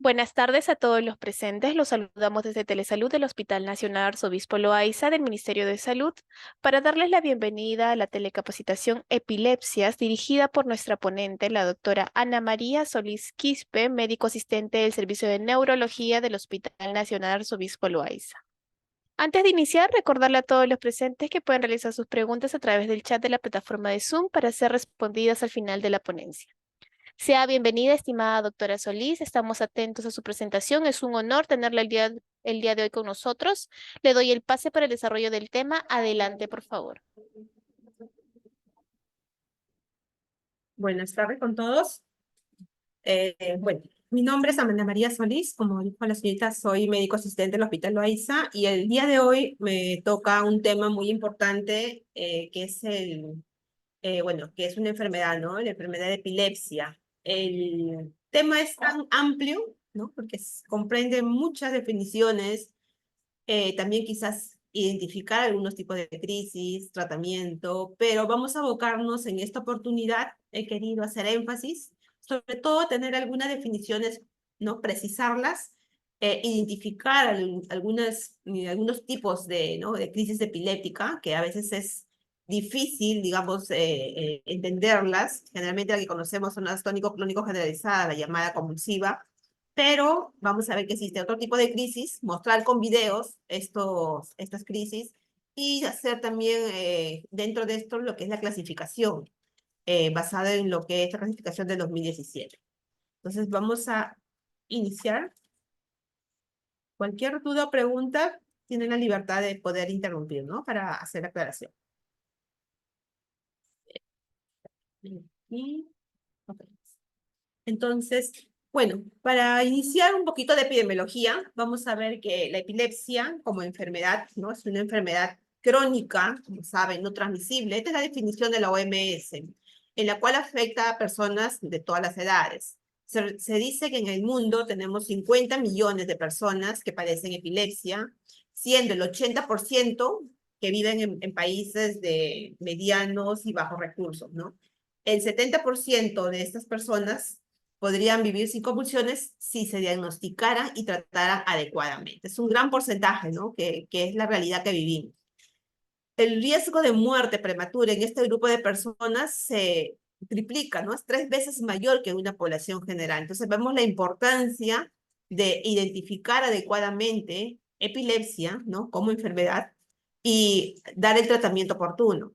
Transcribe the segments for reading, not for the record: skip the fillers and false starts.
Buenas tardes a todos los presentes. Los saludamos desde Telesalud del Hospital Nacional Arzobispo Loaiza del Ministerio de Salud para darles la bienvenida a la telecapacitación Epilepsias dirigida por nuestra ponente, la doctora Ana María Solís Quispe, médico asistente del Servicio de Neurología del Hospital Nacional Arzobispo Loaiza. Antes de iniciar, recordarle a todos los presentes que pueden realizar sus preguntas a través del chat de la plataforma de Zoom para ser respondidas al final de la ponencia. Sea bienvenida, estimada doctora Solís. Estamos atentos a su presentación. Es un honor tenerla el día de hoy con nosotros. Le doy el pase para el desarrollo del tema. Adelante, por favor. Buenas tardes con todos. Bueno, mi nombre es Amanda María Solís, como dijo la señorita, soy médico asistente del Hospital Loaiza y el día de hoy me toca un tema muy importante que es que es una enfermedad, ¿no? La enfermedad de epilepsia. El tema es tan amplio, ¿no? Porque comprende muchas definiciones, también quizás identificar algunos tipos de crisis, tratamiento, pero vamos a abocarnos en esta oportunidad. He querido hacer énfasis, sobre todo tener algunas definiciones, ¿no? Precisarlas, identificar algunos tipos ¿no? de crisis epiléptica, que a veces es difícil, digamos, entenderlas. Generalmente la que conocemos son las tónico-clónico generalizada, la llamada convulsiva, pero vamos a ver que existe otro tipo de crisis, mostrar con videos estas crisis y hacer también dentro de esto lo que es la clasificación, basada en lo que es la clasificación de 2017. Entonces vamos a iniciar. Cualquier duda o pregunta, tienen la libertad de poder interrumpir, ¿no? Para hacer aclaración. Y, ok. Entonces, bueno, para iniciar un poquito de epidemiología, vamos a ver que la epilepsia como enfermedad, ¿no? Es una enfermedad crónica, como saben, no transmisible. Esta es la definición de la OMS, en la cual afecta a personas de todas las edades. Se dice que en el mundo tenemos 50 millones de personas que padecen epilepsia, siendo el 80% que viven en países de medianos y bajos recursos, ¿no? El 70% de estas personas podrían vivir sin convulsiones si se diagnosticaran y trataran adecuadamente. Es un gran porcentaje, ¿no? Que es la realidad que vivimos. El riesgo de muerte prematura en este grupo de personas se triplica, ¿no? Es 3 veces mayor que en una población general. Entonces vemos la importancia de identificar adecuadamente epilepsia, ¿no? Como enfermedad y dar el tratamiento oportuno.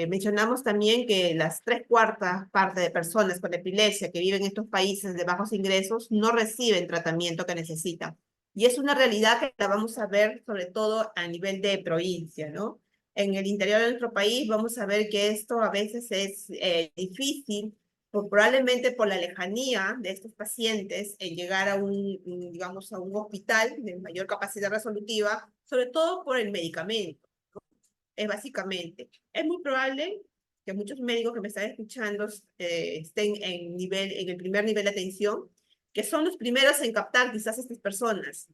Mencionamos también que las 3/4 partes de personas con epilepsia que viven en estos países de bajos ingresos no reciben tratamiento que necesitan. Y es una realidad que la vamos a ver sobre todo a nivel de provincia, ¿no? En el interior de nuestro país vamos a ver que esto a veces es difícil, probablemente por la lejanía de estos pacientes en llegar a digamos, a un hospital de mayor capacidad resolutiva, sobre todo por el medicamento. Es básicamente. Es muy probable que muchos médicos que me están escuchando estén en el primer nivel de atención, que son los primeros en captar quizás a estas personas,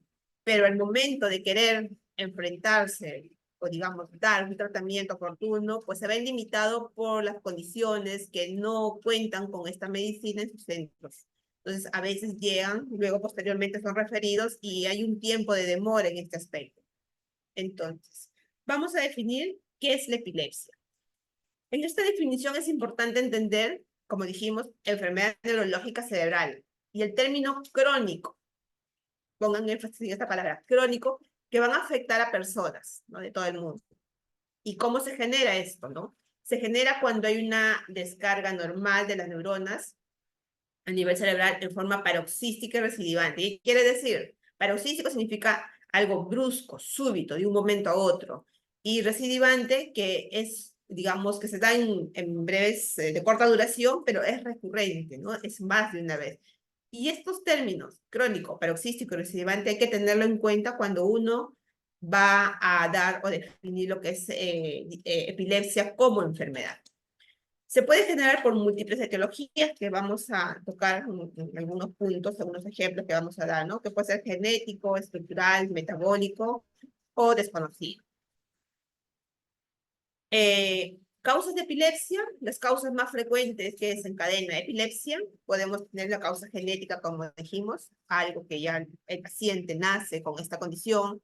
pero al momento de querer enfrentarse o digamos dar un tratamiento oportuno, pues se ven limitados por las condiciones que no cuentan con esta medicina en sus centros. Entonces, a veces llegan, luego posteriormente son referidos y hay un tiempo de demora en este aspecto. Entonces, vamos a definir qué es la epilepsia. En esta definición es importante entender, como dijimos, enfermedad neurológica cerebral y el término crónico. Pongan énfasis en esta palabra, crónico, que van a afectar a personas, ¿no? De todo el mundo. ¿Y cómo se genera esto, no? Se genera cuando hay una descarga normal de las neuronas a nivel cerebral en forma paroxística y recidivante. ¿Y qué quiere decir? Paroxístico significa algo brusco, súbito, de un momento a otro. Y recidivante, que es, digamos, que se da en breves, de corta duración, pero es recurrente, ¿no? Es más de una vez. Y estos términos, crónico, paroxístico y recidivante, hay que tenerlo en cuenta cuando uno va a dar o definir lo que es epilepsia como enfermedad. Se puede generar por múltiples etiologías que vamos a tocar en algunos puntos, algunos ejemplos que vamos a dar, ¿no? Que puede ser genético, estructural, metabólico o desconocido. Causas de epilepsia, las causas más frecuentes que desencadena epilepsia, podemos tener la causa genética, como dijimos, algo que ya el paciente nace con esta condición.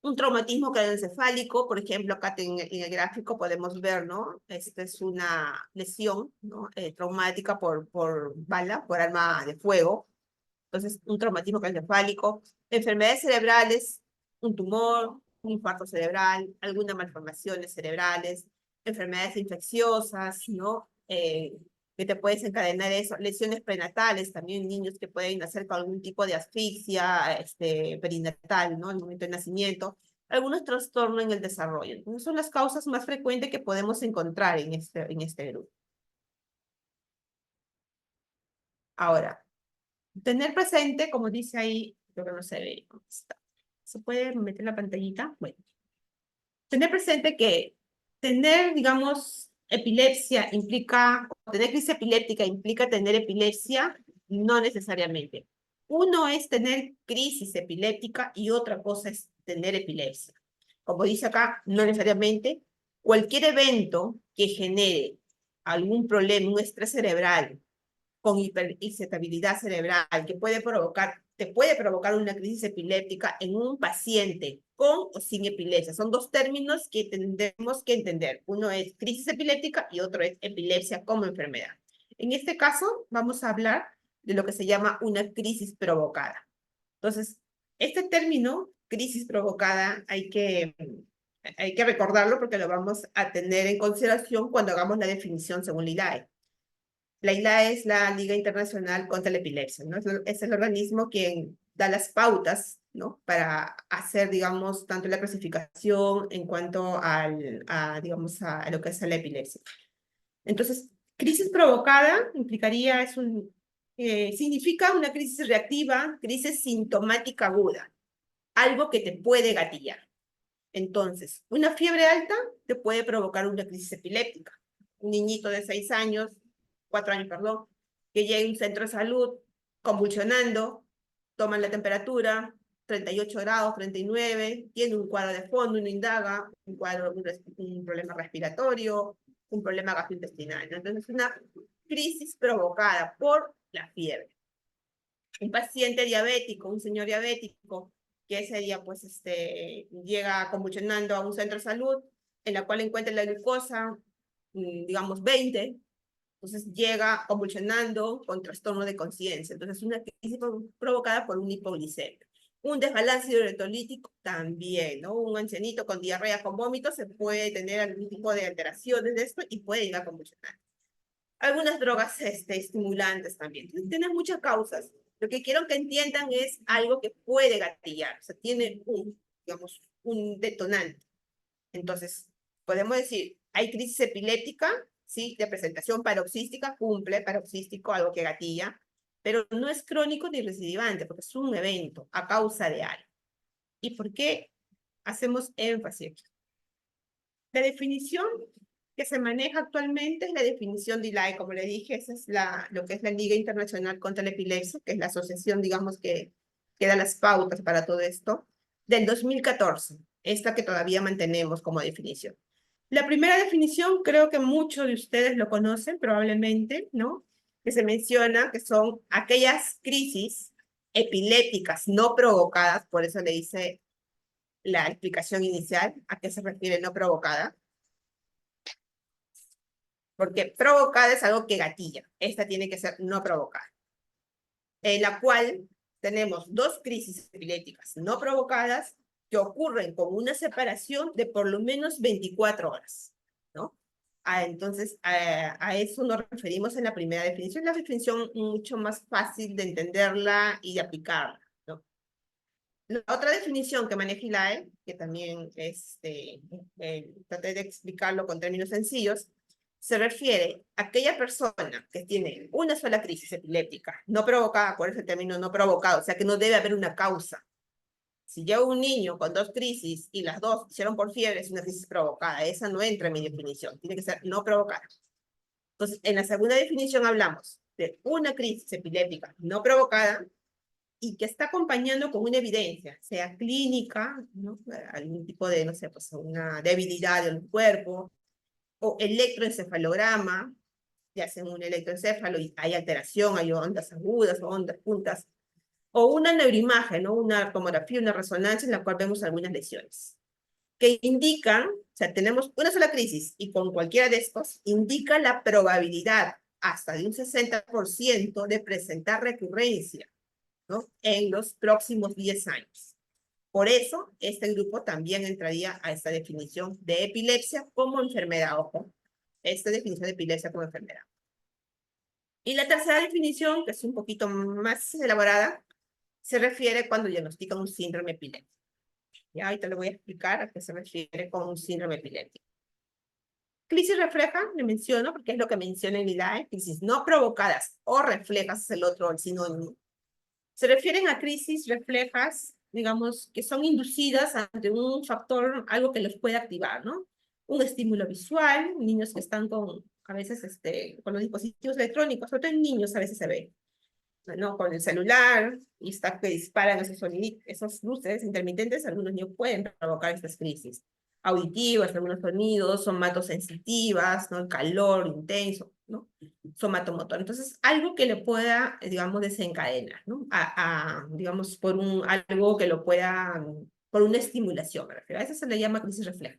Un traumatismo craneoencefálico, por ejemplo, acá en el gráfico podemos ver, ¿no? Esta es una lesión, ¿no? Traumática por bala, por arma de fuego. Entonces, un traumatismo craneoencefálico, enfermedades cerebrales, un tumor, un infarto cerebral, algunas malformaciones cerebrales, enfermedades infecciosas, ¿no? Que te puedes encadenar eso, lesiones prenatales, también niños que pueden nacer con algún tipo de asfixia perinatal, ¿no? Al momento del nacimiento, algunos trastornos en el desarrollo. Entonces, son las causas más frecuentes que podemos encontrar en este grupo. Ahora, tener presente, como dice ahí, creo que no se ve, ¿cómo está? ¿Se puede meter la pantallita? Bueno, tener presente que tener, digamos, epilepsia implica, tener crisis epiléptica implica tener epilepsia, no necesariamente. Uno es tener crisis epiléptica y otra cosa es tener epilepsia. Como dice acá, no necesariamente. Cualquier evento que genere algún problema, un estrés cerebral, con hiperexcitabilidad cerebral que te puede provocar una crisis epiléptica en un paciente con o sin epilepsia. Son dos términos que tendremos que entender. Uno es crisis epiléptica y otro es epilepsia como enfermedad. En este caso, vamos a hablar de lo que se llama una crisis provocada. Entonces, este término, crisis provocada, hay que recordarlo porque lo vamos a tener en consideración cuando hagamos la definición según la ILAE. La ILAE es la Liga Internacional contra la Epilepsia, ¿no? Es el organismo quien da las pautas, ¿no? Para hacer, digamos, tanto la clasificación en cuanto digamos, a lo que es la epilepsia. Entonces, crisis provocada implicaría, significa una crisis reactiva, crisis sintomática aguda, algo que te puede gatillar. Entonces, una fiebre alta te puede provocar una crisis epiléptica. Un niñito de 4 años, perdón, que llegue a un centro de salud convulsionando, toman la temperatura, 38 grados, 39, tiene un cuadro de fondo, uno indaga, un problema respiratorio, un problema gastrointestinal. Entonces, una crisis provocada por la fiebre. Un paciente diabético, un señor diabético, que ese día pues llega convulsionando a un centro de salud, en la cual encuentra la glucosa, digamos 20, entonces llega convulsionando con trastorno de conciencia. Entonces una crisis provocada por un hipoglicemia. Un desbalance hidroelectrolítico también, ¿no? Un ancianito con diarrea, con vómitos, se puede tener algún tipo de alteraciones de esto y puede llegar a convulsionar. Algunas drogas estimulantes también. Entonces, tiene muchas causas. Lo que quiero que entiendan es algo que puede gatillar, o sea, tiene digamos, un detonante. Entonces, podemos decir, hay crisis epiléptica, ¿sí? De presentación paroxística, cumple paroxístico, algo que gatilla, pero no es crónico ni recidivante, porque es un evento a causa de algo. ¿Y por qué hacemos énfasis aquí? La definición que se maneja actualmente es la definición de ILAE, como le dije, esa es lo que es la Liga Internacional contra la Epilepsia, que es la asociación, digamos, que da las pautas para todo esto, del 2014, esta que todavía mantenemos como definición. La primera definición, creo que muchos de ustedes lo conocen, probablemente, ¿no? Que se menciona que son aquellas crisis epilépticas no provocadas, por eso le dice la explicación inicial, a qué se refiere no provocada, porque provocada es algo que gatilla. Esta tiene que ser no provocada. En la cual tenemos dos crisis epilépticas no provocadas que ocurren con una separación de por lo menos 24 horas, ¿no? Entonces, a eso nos referimos en la primera definición. La definición mucho más fácil de entenderla y de aplicarla, ¿no? La otra definición que maneja ILAE, que también traté de explicarlo con términos sencillos, se refiere a aquella persona que tiene una sola crisis epiléptica, no provocada, por ese término no provocado, o sea que no debe haber una causa. Si llega un niño con dos crisis y las dos hicieron por fiebre, es una crisis provocada. Esa no entra en mi definición, tiene que ser no provocada. Entonces, en la segunda definición hablamos de una crisis epiléptica no provocada y que está acompañando con una evidencia, sea clínica, ¿no? Algún tipo de, no sé, pues una debilidad del cuerpo, o electroencefalograma, y hacen un electroencéfalo y hay alteración, hay ondas agudas o ondas puntas, o una neuroimagen, ¿no? Una tomografía, una resonancia en la cual vemos algunas lesiones, que indican, o sea, tenemos una sola crisis y con cualquiera de estos, indica la probabilidad hasta de un 60% de presentar recurrencia, ¿no? En los próximos 10 años. Por eso, este grupo también entraría a esta definición de epilepsia como enfermedad, ojo, esta definición de epilepsia como enfermedad. Y la tercera definición, que es un poquito más elaborada, se refiere cuando diagnostican un síndrome epiléptico. Ya ahorita le voy a explicar a qué se refiere con un síndrome epiléptico. Crisis refleja, le menciono, porque es lo que menciona en ILAE, crisis no provocadas o reflejas es el otro, el sinónimo. Se refieren a crisis reflejas, digamos, que son inducidas ante un factor, algo que los puede activar, ¿no? Un estímulo visual, niños que están con, a veces, con los dispositivos electrónicos, sobre todo en niños a veces se ve, ¿no? Con el celular, y está que disparan esos luces intermitentes, algunos niños pueden provocar estas crisis. Auditivas, algunos sonidos, somatosensitivas, ¿no? El calor intenso, ¿no? Somatomotor. Entonces, algo que le pueda, digamos, desencadenar, ¿no? Digamos, algo que lo pueda, por una estimulación, me refiero. A eso se le llama crisis refleja.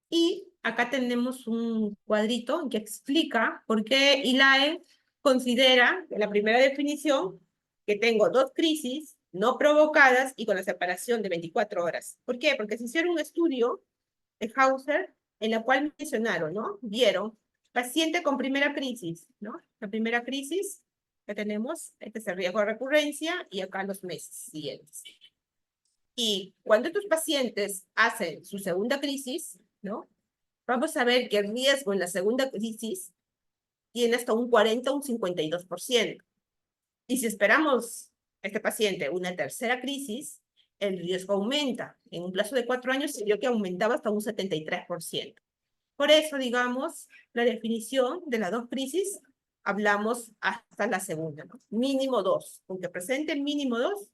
Y acá tenemos un cuadrito que explica por qué ILAE considera, en la primera definición, que tengo dos crisis no provocadas y con la separación de 24 horas. ¿Por qué? Porque se hicieron un estudio de Hauser en la cual mencionaron, ¿no? Vieron paciente con primera crisis, ¿no? La primera crisis que tenemos, este es el riesgo de recurrencia y acá los meses siguientes. Y cuando estos pacientes hacen su segunda crisis, ¿no? Vamos a ver que el riesgo en la segunda crisis tiene hasta un 40 o un 52%. Y si esperamos a este paciente una tercera crisis, el riesgo aumenta. En un plazo de 4 años se vio que aumentaba hasta un 73%. Por eso, digamos, la definición de las dos crisis, hablamos hasta la segunda, ¿no? Mínimo 2. Aunque presente mínimo 2,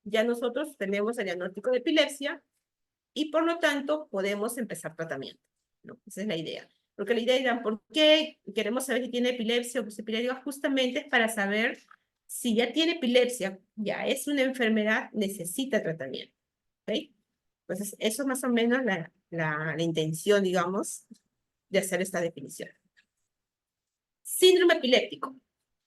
ya nosotros tenemos el diagnóstico de epilepsia y por lo tanto podemos empezar tratamiento, ¿no? Esa es la idea. Porque la idea era, ¿por qué queremos saber si tiene epilepsia o epilepsia? Justamente es para saber si ya tiene epilepsia, ya es una enfermedad, necesita tratamiento. ¿Ok? Entonces, eso es más o menos la intención, digamos, de hacer esta definición. Síndrome epiléptico.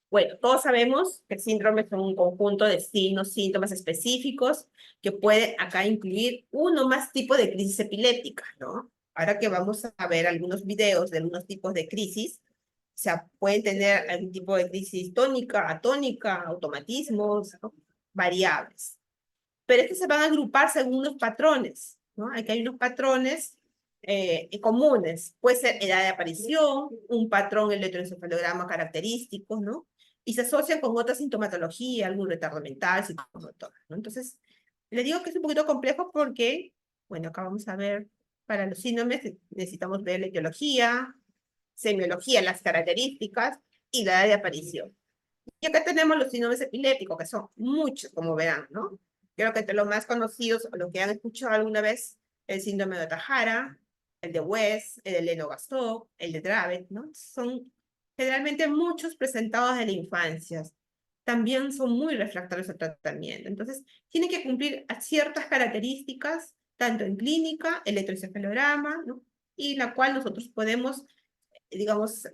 Bueno, todos sabemos que el síndrome es un conjunto de signos, síntomas específicos que puede acá incluir uno o más tipos de crisis epilépticas, ¿no? Ahora que vamos a ver algunos videos de algunos tipos de crisis, o sea, pueden tener algún tipo de crisis tónica, atónica, automatismos, ¿no? Variables. Pero estos se van a agrupar según unos patrones, ¿no? Aquí hay unos patrones comunes. Puede ser edad de aparición, un patrón electroencefalograma característico, ¿no? Y se asocian con otra sintomatología, algún retardo mental, psicomotor, ¿no? Entonces, le digo que es un poquito complejo porque, bueno, acá vamos a ver, para los síndromes necesitamos ver la etiología, semiología, las características y la edad de aparición. Y acá tenemos los síndromes epilépticos, que son muchos, como verán, ¿no? Creo que entre los más conocidos, o los que han escuchado alguna vez, el síndrome de Ohtahara, el de West, el de Lennox-Gastaut, el de Dravet, ¿no? Son generalmente muchos presentados en la infancia. También son muy refractarios al tratamiento. Entonces, tienen que cumplir a ciertas características, tanto en clínica, electroencefalograma, ¿no? Y la cual nosotros podemos, digamos,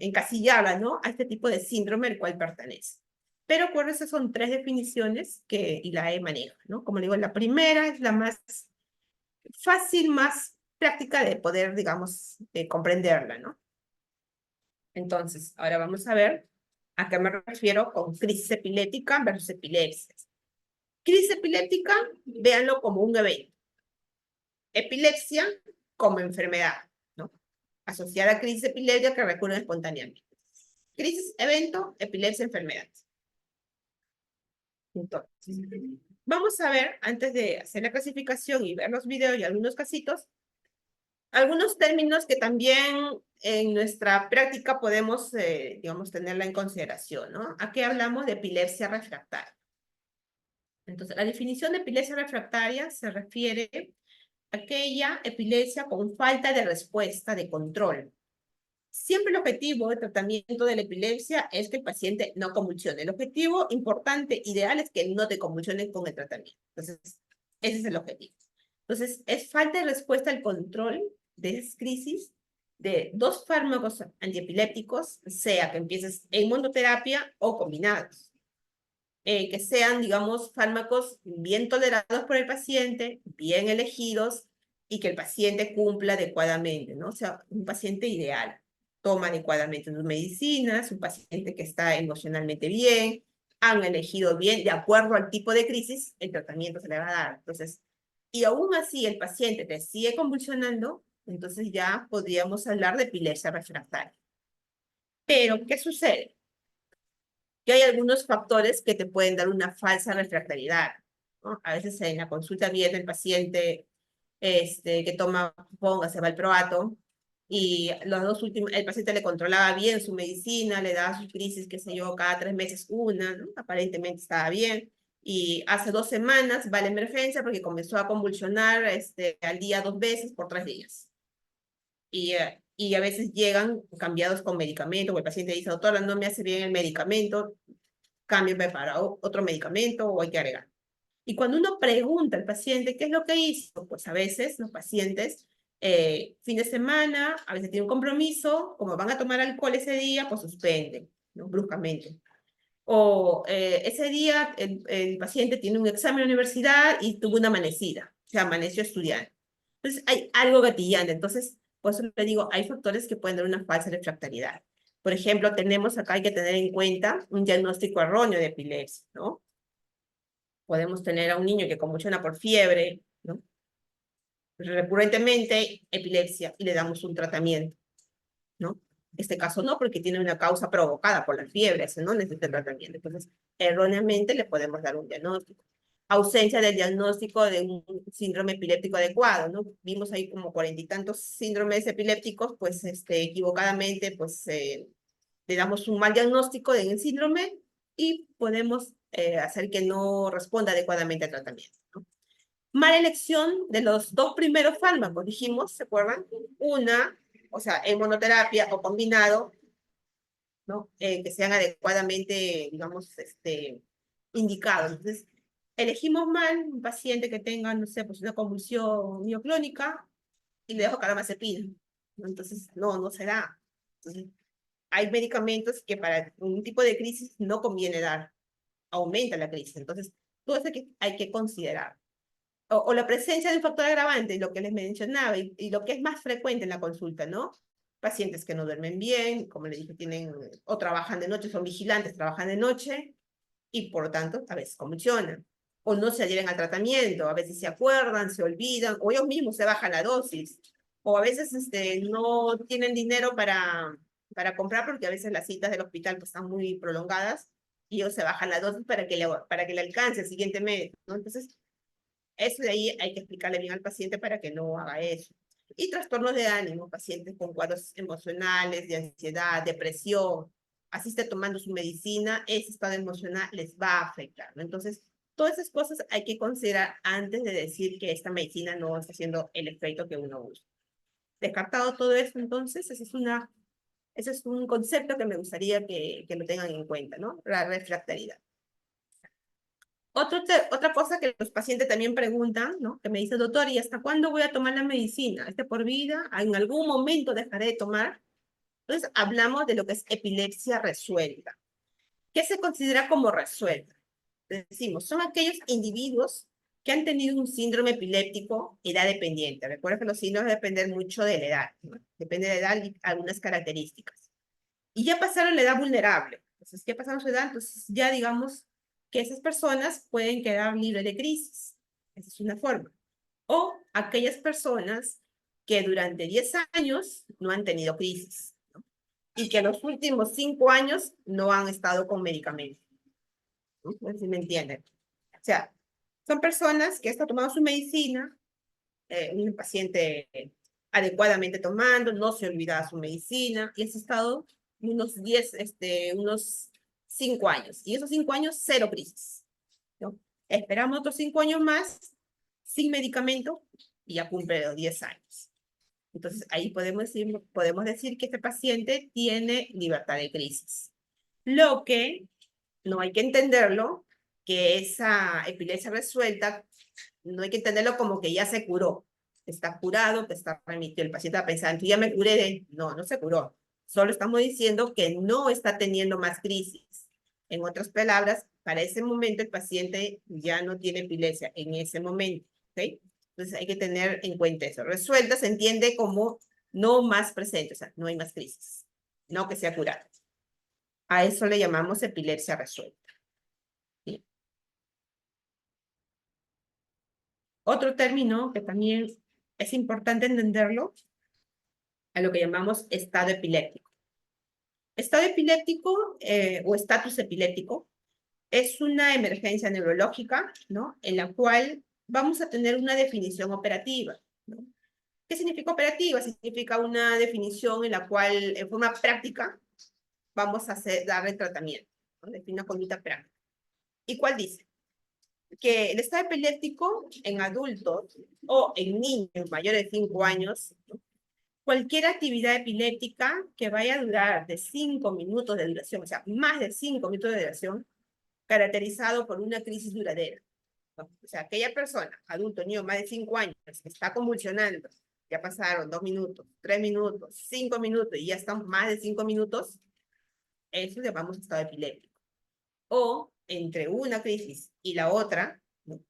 encasillarla, ¿no? A este tipo de síndrome al cual pertenece. Pero acuérdense, son 3 definiciones que ILAE maneja, ¿no? Como digo, la primera es la más fácil, más práctica de poder, digamos, comprenderla, ¿no? Entonces, ahora vamos a ver a qué me refiero con crisis epiléptica versus epilepsias. Crisis epiléptica, véanlo como un evento. Epilepsia como enfermedad, ¿no? Asociada a crisis epiléptica que recurren espontáneamente. Crisis, evento, epilepsia, enfermedad. Entonces, vamos a ver, antes de hacer la clasificación y ver los videos y algunos casitos, algunos términos que también en nuestra práctica podemos, digamos, tenerla en consideración, ¿no? Aquí hablamos de epilepsia refractaria. Entonces, la definición de epilepsia refractaria se refiere aquella epilepsia con falta de respuesta, de control. Siempre el objetivo de tratamiento de la epilepsia es que el paciente no convulsione. El objetivo importante, ideal, es que no te convulsiones con el tratamiento. Entonces, ese es el objetivo. Entonces, es falta de respuesta al control de esas crisis de dos fármacos antiepilépticos, sea que empieces en monoterapia o combinados. Que sean, digamos, fármacos bien tolerados por el paciente, bien elegidos y que el paciente cumpla adecuadamente, ¿no? O sea, un paciente ideal toma adecuadamente sus medicinas, un paciente que está emocionalmente bien, han elegido bien, de acuerdo al tipo de crisis, el tratamiento se le va a dar. Entonces, y aún así el paciente te sigue convulsionando, entonces ya podríamos hablar de epilepsia refractaria. Pero, ¿qué sucede? Que hay algunos factores que te pueden dar una falsa refractariedad, ¿no? A veces en la consulta viene el paciente que toma, póngase valproato, y los dos últimos, el paciente le controlaba bien su medicina, le daba sus crisis, qué sé yo, cada 3 meses una, ¿no? Aparentemente estaba bien, y hace 2 semanas va a la emergencia porque comenzó a convulsionar al día 2 veces por 3 días. Y a veces llegan cambiados con medicamento, o el paciente dice, doctora, no me hace bien el medicamento, cámbiame para otro medicamento o hay que agregar. Y cuando uno pregunta al paciente qué es lo que hizo, pues a veces los pacientes, fin de semana, a veces tienen un compromiso, como van a tomar alcohol ese día, pues suspenden, ¿no? Bruscamente. O ese día el paciente tiene un examen en la universidad y tuvo una amanecida, o sea, amaneció estudiando. Entonces hay algo gatillante. Entonces, por eso le digo, hay factores que pueden dar una falsa refractariedad. Por ejemplo, tenemos acá, hay que tener en cuenta un diagnóstico erróneo de epilepsia, ¿no? Podemos tener a un niño que convulsiona por fiebre, ¿no? Recurrentemente epilepsia y le damos un tratamiento, ¿no? Este caso no, porque tiene una causa provocada por la fiebre, ese no necesita tratamiento. Entonces, erróneamente le podemos dar un diagnóstico. Ausencia del diagnóstico de un síndrome epiléptico adecuado, ¿no? Vimos ahí como 40 y tantos síndromes epilépticos, pues equivocadamente, pues le damos un mal diagnóstico del síndrome y podemos hacer que no responda adecuadamente al tratamiento, ¿no? Mala elección de los dos primeros fármacos, dijimos, ¿se acuerdan? Una, o sea, en monoterapia o combinado, ¿no? Que sean adecuadamente, digamos, indicados. Entonces, elegimos mal un paciente que tenga, no sé, pues una convulsión mioclónica y le dejo carbamazepina, ¿no? Entonces, no se da. Entonces, hay medicamentos que para un tipo de crisis no conviene dar, aumenta la crisis. Entonces, todo eso hay que considerar. O la presencia de un factor agravante, lo que les mencionaba, y lo que es más frecuente en la consulta, ¿no? Pacientes que no duermen bien, como les dije, tienen, o trabajan de noche, son vigilantes, trabajan de noche, y por lo tanto, a veces convulsionan. O no se adhieren al tratamiento, a veces se acuerdan, se olvidan, o ellos mismos se bajan la dosis. O a veces no tienen dinero para comprar, porque a veces las citas del hospital pues, están muy prolongadas, y ellos se bajan la dosis para que le alcance el siguiente mes, ¿no? Entonces, eso de ahí hay que explicarle bien al paciente para que no haga eso. Y trastornos de ánimo, pacientes con cuadros emocionales, de ansiedad, depresión, así esté tomando su medicina, ese estado emocional les va a afectar, ¿no? Entonces, todas esas cosas hay que considerar antes de decir que esta medicina no está haciendo el efecto que uno busca. Descartado todo eso, entonces, ese es un concepto que me gustaría que lo tengan en cuenta, ¿no? La refractaridad. Otra cosa que los pacientes también preguntan, ¿no? Que me dice, doctor, ¿y hasta cuándo voy a tomar la medicina? ¿Este por vida? ¿En algún momento dejaré de tomar? Entonces, hablamos de lo que es epilepsia resuelta. ¿Qué se considera como resuelta? Decimos, son aquellos individuos que han tenido un síndrome epiléptico edad dependiente. Recuerda que los síndromes dependen mucho de la edad, ¿no? Depende de la edad y algunas características. Y ya pasaron la edad vulnerable. Entonces, ¿qué pasaron su edad? Entonces, ya digamos que esas personas pueden quedar libres de crisis. Esa es una forma. O aquellas personas que durante 10 años no han tenido crisis, ¿no? Y que los últimos 5 años no han estado con medicamentos. ¿No? No sé si me entienden. O sea, son personas que están tomando su medicina, un paciente adecuadamente tomando, no se olvida su medicina, y has estado unos 5 años. Y esos 5 años, cero crisis, ¿no? Esperamos otros 5 años más, sin medicamento, y ya cumple los 10 años. Entonces, ahí podemos decir que este paciente tiene libertad de crisis. Lo que no hay que entenderlo, que esa epilepsia resuelta, no hay que entenderlo como que ya se curó. Está curado, que está remitido. El paciente va a pensar, ya me curé de... No, no se curó. Solo estamos diciendo que no está teniendo más crisis. En otras palabras, para ese momento el paciente ya no tiene epilepsia, en ese momento. ¿Ok? Entonces hay que tener en cuenta eso. Resuelta se entiende como no más presente, o sea, no hay más crisis. No que sea curado. A eso le llamamos epilepsia resuelta. ¿Sí? Otro término que también es importante entenderlo, a lo que llamamos estado epiléptico. Estado epiléptico o estatus epiléptico es una emergencia neurológica, ¿no? En la cual vamos a tener una definición operativa, ¿no? ¿Qué significa operativa? Significa una definición en la cual, en forma práctica, vamos a darle tratamiento, ¿no? Define una conducta práctica. ¿Y cuál dice? Que el estado epiléptico en adultos o en niños mayores de 5 años, ¿no? Cualquier actividad epiléptica que vaya a durar de 5 minutos de duración, o sea, más de 5 minutos de duración, caracterizado por una crisis duradera. ¿No? O sea, aquella persona, adulto, niño, más de 5 años, que está convulsionando, ya pasaron 2 minutos, 3 minutos, 5 minutos, y ya están más de 5 minutos, eso llamamos estado epiléptico. O entre una crisis y la otra, ¿no?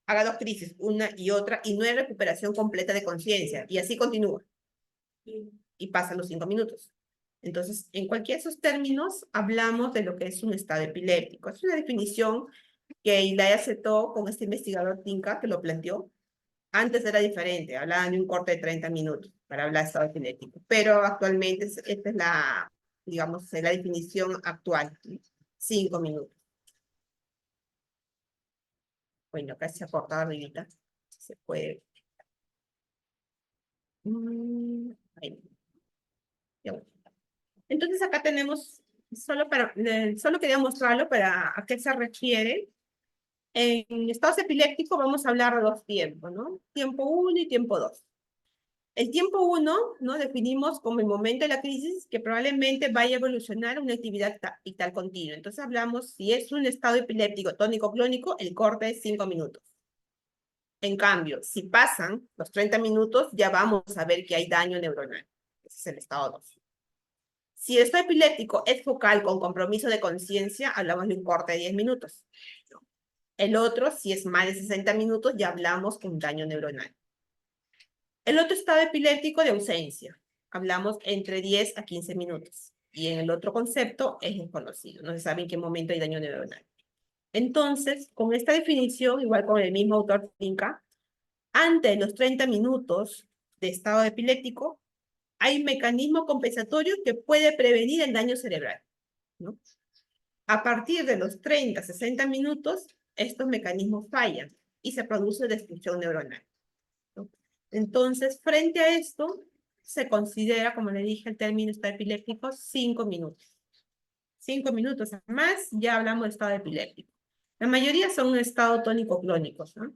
Haga 2 crisis, una y otra, y no hay recuperación completa de conciencia, y así continúa. Y pasan los 5 minutos. Entonces, en cualquiera de esos términos, hablamos de lo que es un estado epiléptico. Es una definición que Ilaya aceptó con este investigador Tinka que lo planteó. Antes era diferente, hablaban de un corte de 30 minutos para hablar de estado epiléptico, pero actualmente esta es la, digamos, la definición actual, 5 minutos. Bueno, acá se ha cortado arribita, se puede. Ahí. Entonces acá tenemos, solo quería mostrarlo para a qué se refiere. En estados epilépticos vamos a hablar de 2 tiempos, ¿no? Tiempo 1 y tiempo 2. El tiempo 1, ¿no? Definimos como el momento de la crisis que probablemente vaya a evolucionar una actividad vital continua. Entonces hablamos, si es un estado epiléptico tónico-clónico, el corte es 5 minutos. En cambio, si pasan los 30 minutos, ya vamos a ver que hay daño neuronal. Ese es el estado 2. Si el estado epiléptico es focal con compromiso de conciencia, hablamos de un corte de 10 minutos. El otro, si es más de 60 minutos, ya hablamos de un daño neuronal. El otro estado epiléptico de ausencia, hablamos entre 10 a 15 minutos. Y en el otro concepto es desconocido, no se sabe en qué momento hay daño neuronal. Entonces, con esta definición, igual con el mismo autor Tinka, antes de los 30 minutos de estado epiléptico, hay un mecanismo compensatorio que puede prevenir el daño cerebral, ¿no? A partir de los 30, 60 minutos, estos mecanismos fallan y se produce destrucción neuronal, ¿no? Entonces, frente a esto, se considera, como le dije, el término estado epiléptico 5 minutos. 5 minutos más, ya hablamos de estado epiléptico. La mayoría son un estado tónico-clónicos, ¿no?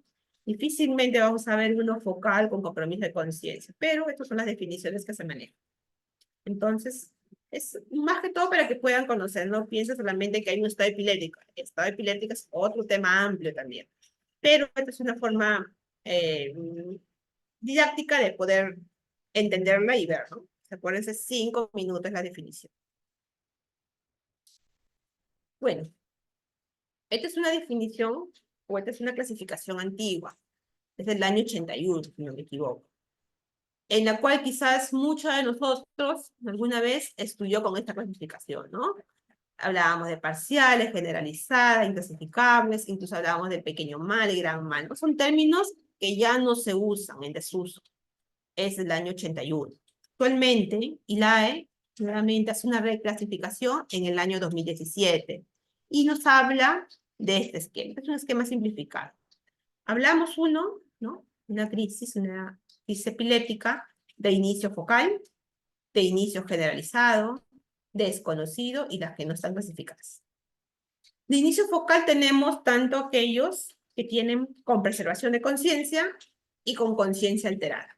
Difícilmente vamos a ver uno focal con compromiso de conciencia, pero estas son las definiciones que se manejan. Entonces, es más que todo para que puedan conocer, no piensen solamente que hay un estado epiléptico. El estado epiléptico es otro tema amplio también, pero esta es una forma didáctica de poder entenderla y ver, ¿no? Acuérdense, 5 minutos la definición. Bueno, esta es una definición, o esta es una clasificación antigua, es del año 81, si no me equivoco, en la cual quizás muchos de nosotros alguna vez estudió con esta clasificación, ¿no? Hablábamos de parciales, generalizadas, inclasificables, incluso hablábamos de pequeño mal y gran mal, ¿no? Son términos que ya no se usan en desuso. Es del año 81. Actualmente, ILAE nuevamente hace una reclasificación en el año 2017 y nos habla de este esquema. Es un esquema simplificado. Hablamos ¿no? Una crisis epiléptica de inicio focal, de inicio generalizado, desconocido y las que no están clasificadas. De inicio focal tenemos tanto aquellos que tienen con preservación de conciencia y con conciencia alterada.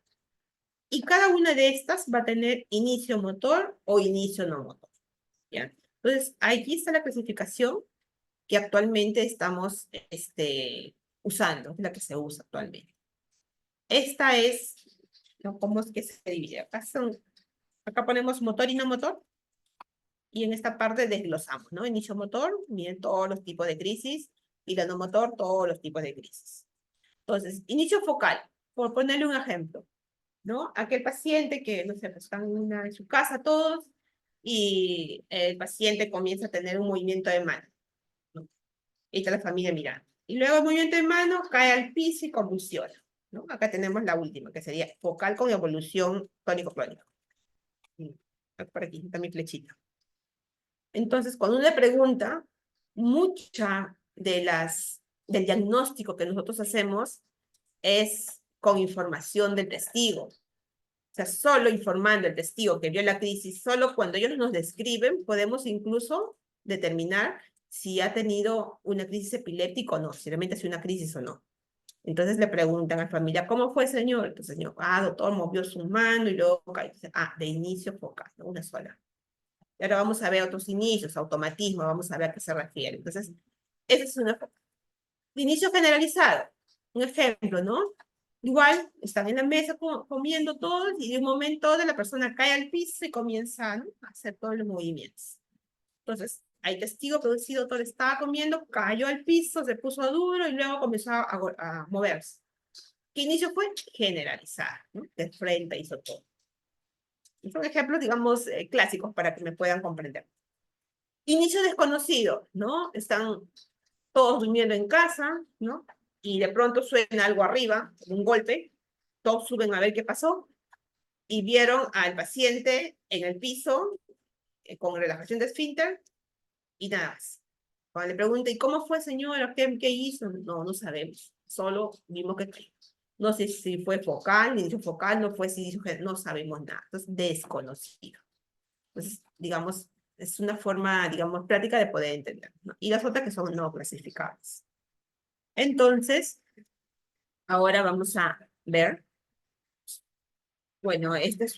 Y cada una de estas va a tener inicio motor o inicio no motor. ¿Ya? Entonces, aquí está la clasificación que actualmente estamos usando, la que se usa actualmente. Esta es, ¿no? ¿Cómo es que se divide? Acá ponemos motor y no motor, y en esta parte desglosamos, ¿no? Inicio motor, miren todos los tipos de crisis, y la no motor, todos los tipos de crisis. Entonces, inicio focal, por ponerle un ejemplo, ¿no? Aquel paciente que, no sé, pues están en su casa todos, y el paciente comienza a tener un movimiento de mano, ¿no? Y está la familia mirando. Y luego el movimiento de mano cae al piso y convulsiona, ¿no? Acá tenemos la última, que sería focal con evolución tónico-clónica. Por aquí está mi flechita. Entonces, cuando uno le pregunta, mucha del diagnóstico que nosotros hacemos es con información del testigo. O sea, solo informando el testigo que vio la crisis, solo cuando ellos nos describen, podemos incluso determinar si ha tenido una crisis epiléptica o no, si realmente ha sido una crisis o no. Entonces le preguntan a la familia, ¿cómo fue, señor? Entonces, señor, doctor, movió su mano y luego cayó. De inicio focal, ¿no? Una sola. Y ahora vamos a ver otros inicios, automatismo, vamos a ver a qué se refiere. Entonces, ese es un inicio generalizado. Un ejemplo, ¿no? Igual, están en la mesa comiendo todos y de un momento la persona cae al piso y comienza, ¿no?, a hacer todos los movimientos. Entonces, hay testigo producido, todo estaba comiendo, cayó al piso, se puso duro y luego comenzó a moverse. ¿Qué inicio fue? Generalizado, ¿no? De frente hizo todo. Son ejemplos, digamos, clásicos para que me puedan comprender. Inicio desconocido, ¿no? Están todos durmiendo en casa, ¿no? Y de pronto suena algo arriba, un golpe, todos suben a ver qué pasó, y vieron al paciente en el piso, con relajación de esfínter, y nada más. Cuando le pregunta, ¿y cómo fue, señora? ¿Qué hizo? No, no sabemos, solo vimos que cayó. No sé si fue focal, ni inicio focal, no fue si no sabemos nada. Entonces, desconocido. Entonces, digamos, es una forma, digamos, práctica de poder entender, ¿no? Y las otras que son no clasificables. Entonces, ahora vamos a ver, bueno, este es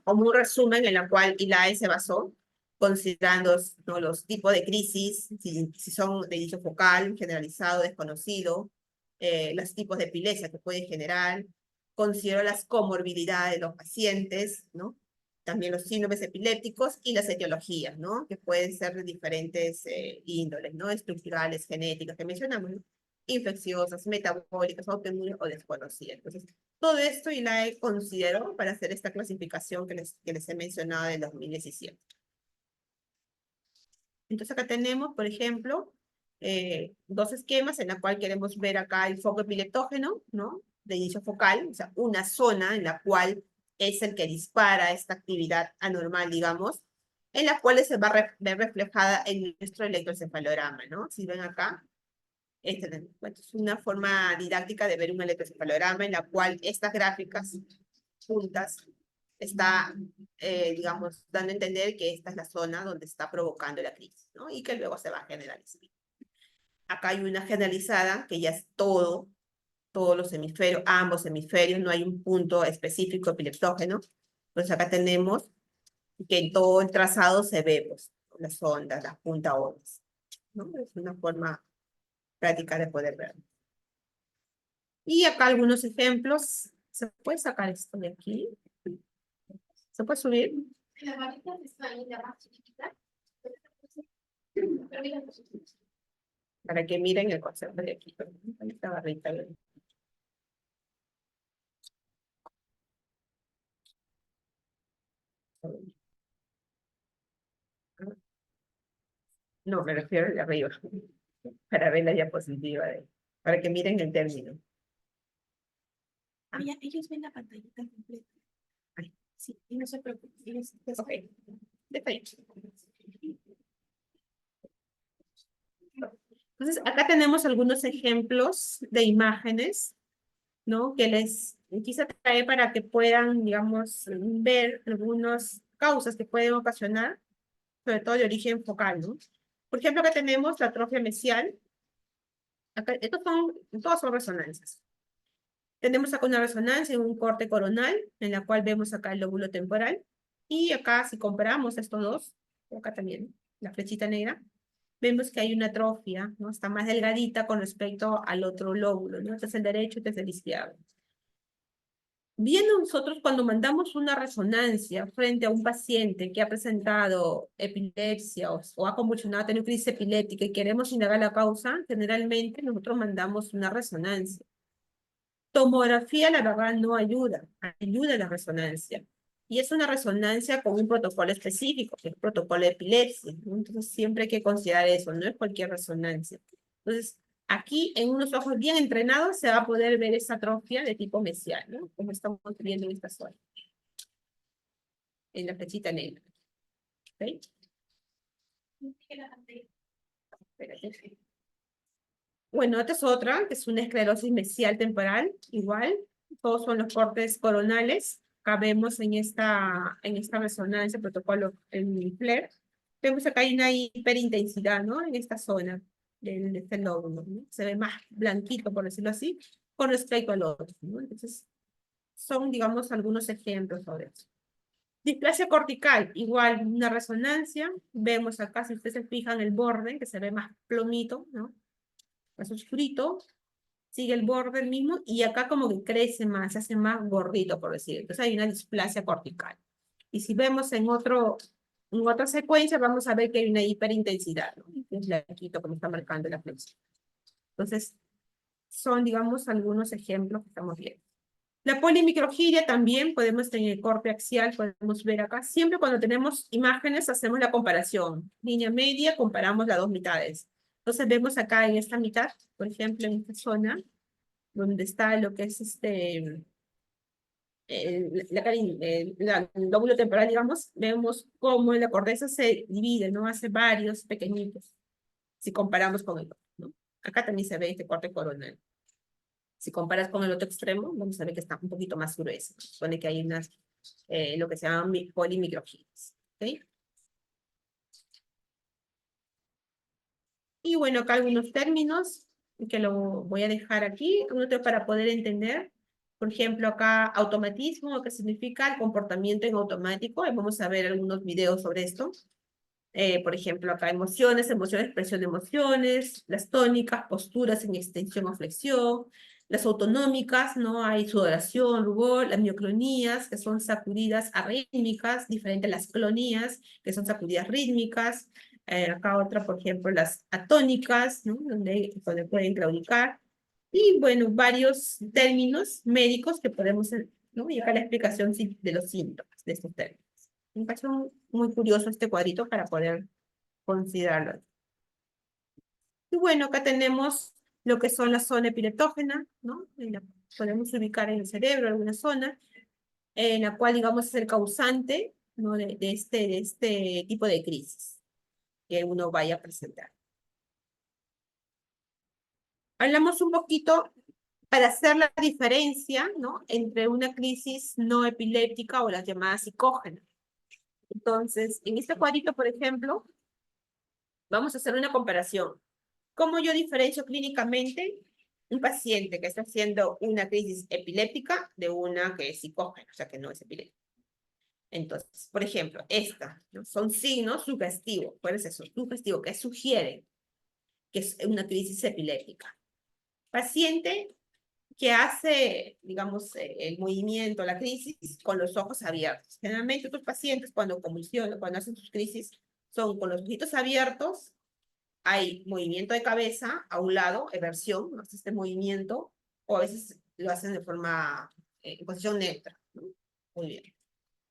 como un resumen en la cual ILAE se basó, considerando, ¿no?, los tipos de crisis, si son de inicio focal, generalizado, desconocido, los tipos de epilepsia que pueden generar, consideró las comorbilidades de los pacientes, ¿no? También los síndromes epilépticos y las etiologías, ¿no? Que pueden ser de diferentes índoles, ¿no? Estructurales, genéticas, que mencionamos, ¿no? Infecciosas, metabólicas, autoinmunes o desconocidas. Entonces, todo esto ILAE consideró para hacer esta clasificación que les he mencionado del 2017. Entonces acá tenemos, por ejemplo, dos esquemas en la cual queremos ver acá el foco epileptógeno, ¿no? De inicio focal, o sea, una zona en la cual es el que dispara esta actividad anormal, digamos, en la cual se va a ver reflejada en nuestro electroencefalograma, ¿no? Si ven acá, es una forma didáctica de ver un electroencefalograma en la cual estas gráficas juntas está, digamos, dando a entender que esta es la zona donde está provocando la crisis, ¿no? Y que luego se va a generalizar. Acá hay una generalizada que ya es todos los hemisferios, ambos hemisferios, no hay un punto específico epileptógeno. Entonces acá tenemos que en todo el trazado se ve, pues, las ondas, las punta ondas, ¿no? Es una forma práctica de poder verlo. Y acá algunos ejemplos. ¿Se puede sacar esto de aquí? ¿Se puede subir? La varita está ahí, la más chiquita. Para que miren el concepto de aquí. Esta barrita. No, me refiero de arriba. Para ver la diapositiva. Para que miren el término. Ellos ven la pantallita completa. Ay. Sí, y no se preocupen. Ok. Detalle. Entonces, acá tenemos algunos ejemplos de imágenes, ¿no? Que les quise traer para que puedan, digamos, ver algunas causas que pueden ocasionar, sobre todo de origen focal, ¿no? Por ejemplo, acá tenemos la atrofia mesial, Acá, todas son resonancias. Tenemos acá una resonancia en un corte coronal, en la cual vemos acá el lóbulo temporal. Y acá, si comparamos estos dos, acá también, la flechita negra, vemos que hay una atrofia, ¿no? Está más delgadita con respecto al otro lóbulo, ¿no? Este es el derecho, este es el izquierdo. Bien, nosotros cuando mandamos una resonancia frente a un paciente que ha presentado epilepsia o ha convulsionado, ha tenido crisis epiléptica y queremos indagar la causa, generalmente nosotros mandamos una resonancia. Tomografía, la verdad, no ayuda, ayuda la resonancia. Y es una resonancia con un protocolo específico, que es el protocolo de epilepsia, ¿no? Entonces siempre hay que considerar eso, no es cualquier resonancia. Entonces, aquí en unos ojos bien entrenados se va a poder ver esa atrofia de tipo mesial, ¿no? Como estamos viendo en esta zona, en la flechita negra. ¿Ok? Espérate. Bueno, esta es otra, que es una esclerosis mesial temporal, igual, todos son los cortes coronales. Acá vemos en esta resonancia, protocolo en FLAIR, vemos acá hay una hiperintensidad, ¿no? En esta zona de este lóbulo, ¿no? Se ve más blanquito, por decirlo así, con respecto al otro, ¿no? Entonces, son, digamos, algunos ejemplos sobre eso. Displasia cortical, igual, una resonancia, vemos acá, si ustedes se fijan, el borde, que se ve más plomito, ¿no? Más oscurito, sigue el borde el mismo, y acá como que crece más, se hace más gordito, por decir. Entonces hay una displasia cortical. Y si vemos en otra secuencia, vamos a ver que hay una hiperintensidad, ¿no? Es blanquito como está marcando la flecha. Entonces, son, digamos, algunos ejemplos que estamos viendo. La polimicrogiria también podemos tener el corte axial, podemos ver acá. Siempre cuando tenemos imágenes hacemos la comparación. Línea media, comparamos las dos mitades. Entonces vemos acá en esta mitad, por ejemplo, en esta zona, donde está lo que es el lóbulo temporal, digamos, vemos cómo la corteza se divide, ¿no? Hace varios pequeñitos, si comparamos con el otro, ¿no? Acá también se ve este corte coronal. Si comparas con el otro extremo, vamos a ver que está un poquito más grueso. Supone que hay unas, lo que se llaman polimicrogirias. ¿Ok? Y bueno, acá algunos términos que lo voy a dejar aquí, otro para poder entender. Por ejemplo, acá automatismo, que significa el comportamiento en automático. Y vamos a ver algunos videos sobre esto. Por ejemplo, acá emociones, expresión de emociones, las tónicas, posturas en extensión o flexión, las autonómicas, ¿no? Hay sudoración, rubor, las mioclonías, que son sacudidas arrítmicas, diferente a las clonías, que son sacudidas rítmicas. Acá otra, por ejemplo, las atónicas, ¿no? Donde pueden claudicar. Y bueno, varios términos médicos que podemos, ¿no? Y acá la explicación de los síntomas de estos términos. Me pareció muy curioso este cuadrito para poder considerarlo. Y bueno, acá tenemos lo que son la zona epileptógena, ¿no? Podemos ubicar en el cerebro alguna zona, en la cual, digamos, es el causante, ¿no? de este tipo de crisis que uno vaya a presentar. Hablamos un poquito para hacer la diferencia, ¿no? Entre una crisis no epiléptica o las llamadas psicógenas. Entonces, en este cuadrito, por ejemplo, vamos a hacer una comparación. ¿Cómo yo diferencio clínicamente un paciente que está haciendo una crisis epiléptica de una que es psicógena, o sea, que no es epiléptica? Entonces, por ejemplo, esta, ¿no? Son signos sugestivos. ¿Cuál es eso? Sugestivo, que sugiere que es una crisis epiléptica. Paciente que hace, digamos, el movimiento, la crisis, con los ojos abiertos. Generalmente estos pacientes cuando convulsionan, cuando hacen sus crisis, son con los ojitos abiertos, hay movimiento de cabeza a un lado, eversión, ¿no? Este movimiento, o a veces lo hacen de forma, en posición neutra, ¿no? Muy bien.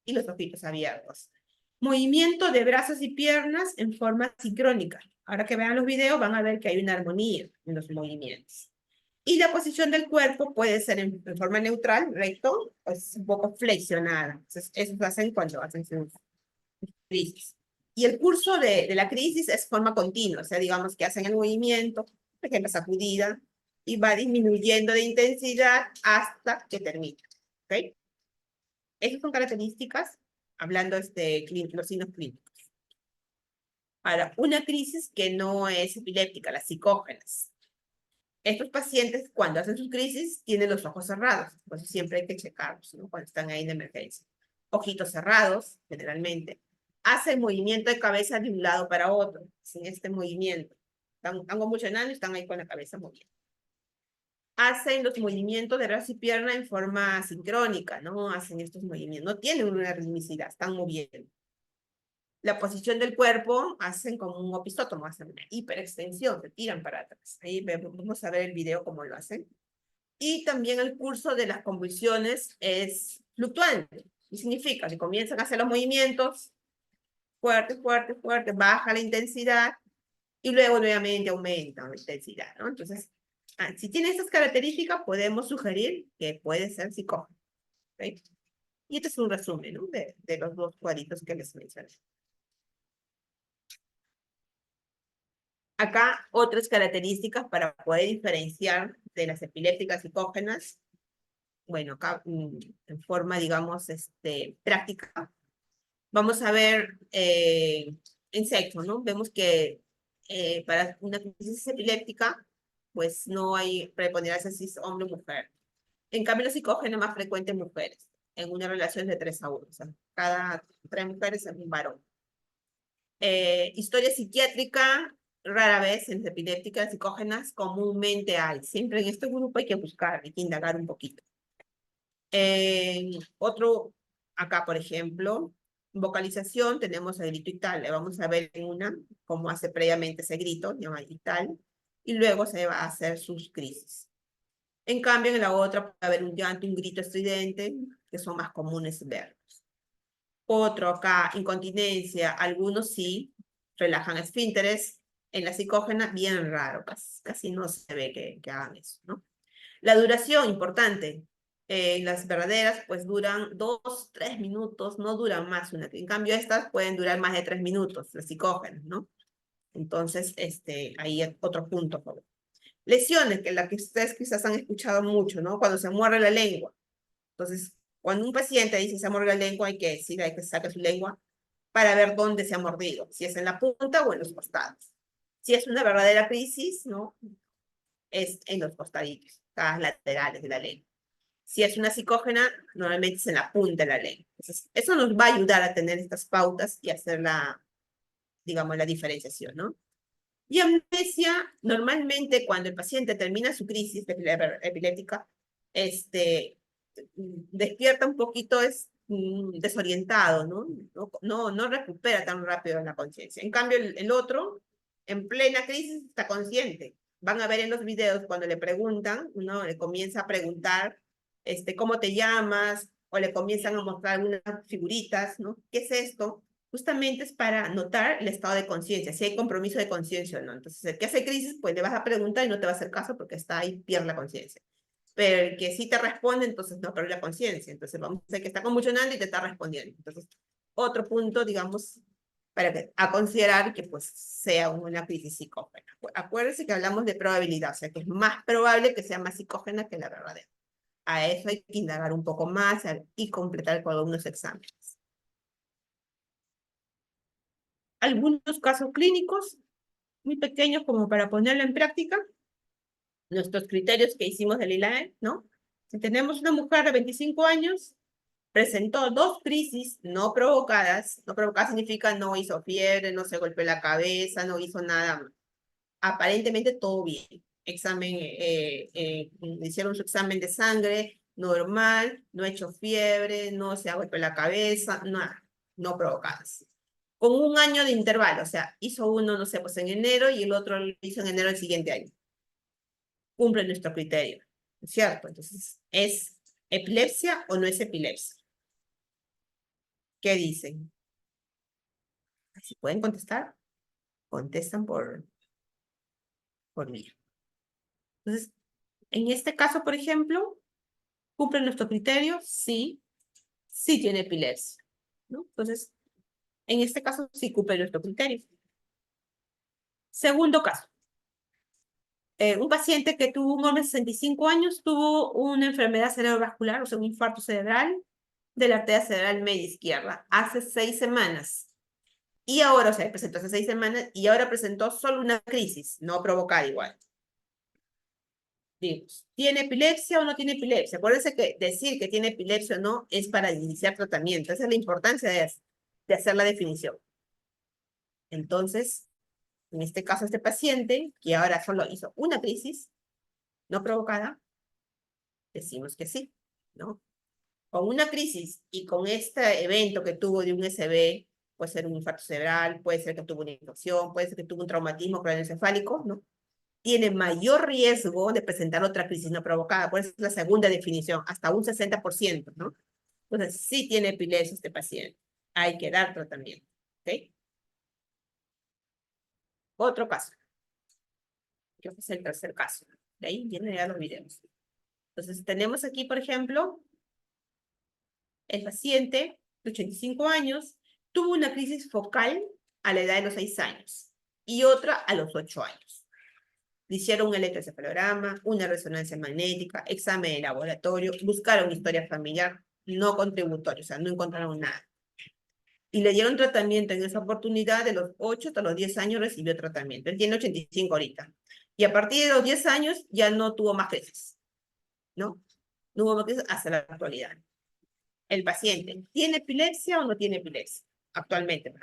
Y los ojitos abiertos. Movimiento de brazos y piernas en forma sincrónica. Ahora que vean los videos van a ver que hay una armonía en los movimientos. Y la posición del cuerpo puede ser en forma neutral, recto, o es un poco flexionada. Entonces, eso lo hacen cuando hacen sus crisis. Y el curso de la crisis es forma continua, o sea, digamos que hacen el movimiento, por ejemplo, sacudida, y va disminuyendo de intensidad hasta que termina. ¿Ok? Esas son características, hablando de los signos clínicos. Ahora, una crisis que no es epiléptica, las psicógenas. Estos pacientes, cuando hacen sus crisis, tienen los ojos cerrados, por eso siempre hay que checarlos, ¿no? Cuando están ahí en emergencia. Ojitos cerrados, generalmente. Hacen movimiento de cabeza de un lado para otro, sin este movimiento. Están convulsionando y están ahí con la cabeza moviendo. Hacen los movimientos de brazo y pierna en forma sincrónica, ¿no? Hacen estos movimientos. No tienen una ritmicidad, están moviendo. La posición del cuerpo hacen como un opistótomo, hacen una hiperextensión, se tiran para atrás. Ahí vamos a ver el video cómo lo hacen. Y también el curso de las convulsiones es fluctuante. Y significa que comienzan a hacer los movimientos fuerte, fuerte, fuerte, baja la intensidad y luego nuevamente aumenta la intensidad, ¿no? Entonces, si tiene estas características, podemos sugerir que puede ser psicógeno. ¿Okay? Y este es un resumen, ¿no? de los dos cuadritos que les mencioné. Acá otras características para poder diferenciar de las epilépticas psicógenas. Bueno, acá en forma, digamos, práctica, vamos a ver en sexo, ¿no? Vemos que para una crisis epiléptica, pues no hay preponderancia si es hombre o mujer. En cambio, la psicógena es más frecuente en mujeres, en una relación de 3-1. O sea, cada 3 mujeres es un varón. Historia psiquiátrica, rara vez en las epilépticas psicógenas, comúnmente hay. Siempre en este grupo hay que buscar, hay que indagar un poquito. Otro, acá por ejemplo, vocalización, tenemos el grito ictal. Le vamos a ver en una cómo hace previamente ese grito, llama ictal, y luego se va a hacer sus crisis. En cambio, en la otra puede haber un llanto, un grito estridente, que son más comunes verlos. Otro acá, incontinencia, algunos sí relajan esfínteres. En la psicógena, bien raro, casi no se ve que hagan eso, ¿no? La duración, importante. Las verdaderas, pues duran 2-3 minutos, no duran más. En cambio, estas pueden durar más de 3 minutos, las psicógenas, ¿no? Entonces, ahí es otro punto. Lesiones, que la que ustedes quizás han escuchado mucho, ¿no? Cuando se muerde la lengua. Entonces, cuando un paciente dice se muerde la lengua, hay que decir, hay que sacar su lengua para ver dónde se ha mordido, si es en la punta o en los costados. Si es una verdadera crisis, ¿no? Es en los costaditos, las laterales de la lengua. Si es una psicógena, normalmente es en la punta de la lengua. Entonces, eso nos va a ayudar a tener estas pautas y hacer digamos, la diferenciación, ¿no? Y amnesia, normalmente cuando el paciente termina su crisis epiléptica, despierta un poquito desorientado, ¿no? No recupera tan rápido la conciencia. En cambio, el otro, en plena crisis, está consciente. Van a ver en los videos cuando le preguntan, uno le comienza a preguntar, ¿cómo te llamas? O le comienzan a mostrar algunas figuritas, ¿no? ¿Qué es esto? Justamente es para notar el estado de conciencia, si hay compromiso de conciencia o no. Entonces, el que hace crisis, pues le vas a preguntar y no te va a hacer caso porque está ahí, pierde la conciencia. Pero el que sí te responde, entonces no pierde la conciencia. Entonces, vamos a decir que está convulsionando y te está respondiendo. Entonces, otro punto, digamos, a considerar que pues sea una crisis psicógena. Acuérdense que hablamos de probabilidad, o sea que es más probable que sea más psicógena que la verdadera. A eso hay que indagar un poco más y completar con algunos exámenes. Algunos casos clínicos muy pequeños como para ponerlo en práctica. Nuestros criterios que hicimos del ILAE, ¿no? Si tenemos una mujer de 25 años, presentó 2 crisis no provocadas. No provocadas significa no hizo fiebre, no se golpeó la cabeza, no hizo nada más. Aparentemente todo bien. Examen, hicieron su examen de sangre normal, no ha hecho fiebre, no se ha golpeado la cabeza, nada, no provocadas. Con un año de intervalo, o sea, hizo uno, no sé, pues en enero y el otro lo hizo en enero del siguiente año. Cumple nuestro criterio, ¿cierto? Entonces, ¿es epilepsia o no es epilepsia? ¿Qué dicen? Si pueden contestar, contestan por mí. Entonces, en este caso, por ejemplo, ¿cumple nuestro criterio? Sí, sí tiene epilepsia, ¿no? Entonces, en este caso, sí cumple nuestro criterio. Segundo caso. Un paciente que tuvo un hombre de 65 años, tuvo una enfermedad cerebrovascular, o sea, un infarto cerebral de la arteria cerebral media izquierda, hace 6 semanas. Y ahora, o sea, presentó hace 6 semanas y ahora presentó solo una crisis, no provocada igual. ¿Tiene epilepsia o no tiene epilepsia? Acuérdense que decir que tiene epilepsia o no es para iniciar tratamiento. Esa es la importancia de hacer la definición. Entonces, en este caso, este paciente, que ahora solo hizo una crisis no provocada, decimos que sí, ¿no? Con una crisis y con este evento que tuvo de un SB, puede ser un infarto cerebral, puede ser que tuvo una infección, puede ser que tuvo un traumatismo craneoencefálico, ¿no? Tiene mayor riesgo de presentar otra crisis no provocada. Por eso es la segunda definición, hasta un 60%, ¿no? Entonces, sí tiene epilepsia este paciente. Hay que dar tratamiento, ¿ok? Otro caso. Creo que es el tercer caso. De ahí vienen ya los videos. Entonces, tenemos aquí, por ejemplo, el paciente de 85 años tuvo una crisis focal a la edad de los 6 años y otra a los 8 años. Le hicieron un electroencefalograma, una resonancia magnética, examen de laboratorio, buscaron historia familiar no contributoria, o sea, no encontraron nada. Y le dieron tratamiento en esa oportunidad de los 8 hasta los 10 años recibió tratamiento. Él tiene 85 ahorita. Y a partir de los 10 años ya no tuvo más crisis, ¿no? No hubo más crisis hasta la actualidad. El paciente, ¿tiene epilepsia o no tiene epilepsia? Actualmente.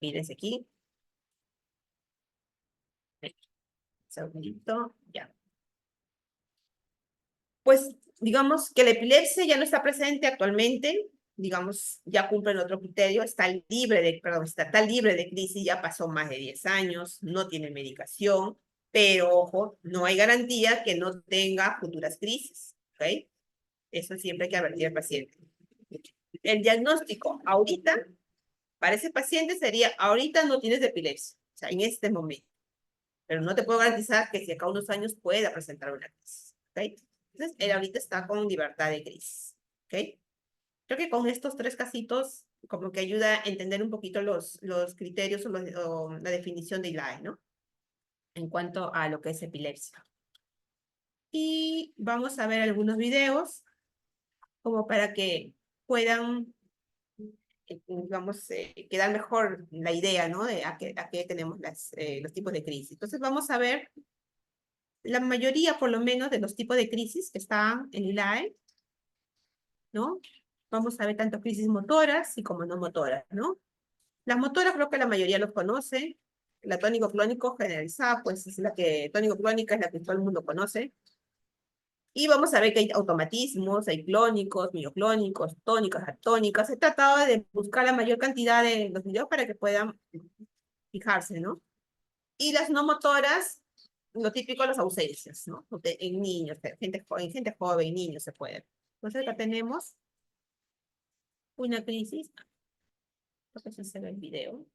Mírense aquí. Segundito, ya. Pues digamos que la epilepsia ya no está presente actualmente, digamos, ya cumple el otro criterio, está libre de crisis, ya pasó más de 10 años, no tiene medicación, pero ojo, no hay garantía que no tenga futuras crisis, ¿ok? Eso siempre hay que advertir al paciente. El diagnóstico ahorita, para ese paciente sería, ahorita no tienes epilepsia, o sea, en este momento, pero no te puedo garantizar que si acá unos años pueda presentar una crisis, ¿ok? Entonces, él ahorita está con libertad de crisis, ¿ok? Creo que con estos tres casitos, como que ayuda a entender un poquito los criterios o la definición de ILAE, ¿no? En cuanto a lo que es epilepsia. Y vamos a ver algunos videos, como para que puedan, digamos, quedar mejor la idea, ¿no? De a qué tenemos los tipos de crisis. Entonces, vamos a ver la mayoría, por lo menos, de los tipos de crisis que están en ILAE, ¿no? Vamos a ver tanto crisis motoras y como no motoras, ¿no? Las motoras creo que la mayoría los conoce. La tónico-clónico generalizada, pues es la que, tónico-clónica es la que todo el mundo conoce. Y vamos a ver que hay automatismos, hay clónicos, mioclónicos, tónicas, atónicas. He tratado de buscar la mayor cantidad de los videos para que puedan fijarse, ¿no? Y las no motoras, lo típico, las ausencias, ¿no? En niños, en gente joven, niños se puede. Entonces acá tenemos una crisis. Creo que se ve el video.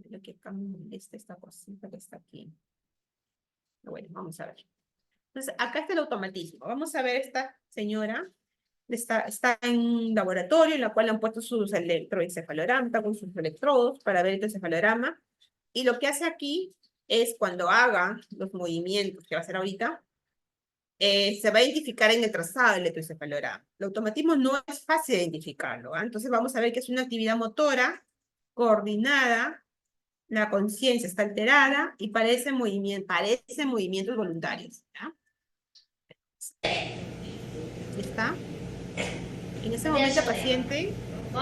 Lo que esta cosita que está aquí. Bueno, vamos a ver. Entonces, acá está el automatismo. Vamos a ver esta señora. Está en un laboratorio en la cual han puesto sus electroencefalogramas con sus electrodos para ver el encefalograma. Y lo que hace aquí es cuando haga los movimientos que va a hacer ahorita, se va a identificar en el trazado del electroencefalograma. El automatismo no es fácil de identificarlo. Entonces vamos a ver que es una actividad motora coordinada, la conciencia está alterada y parecen movimientos voluntarios. ¿Ya? ¿Está? En ese momento el paciente no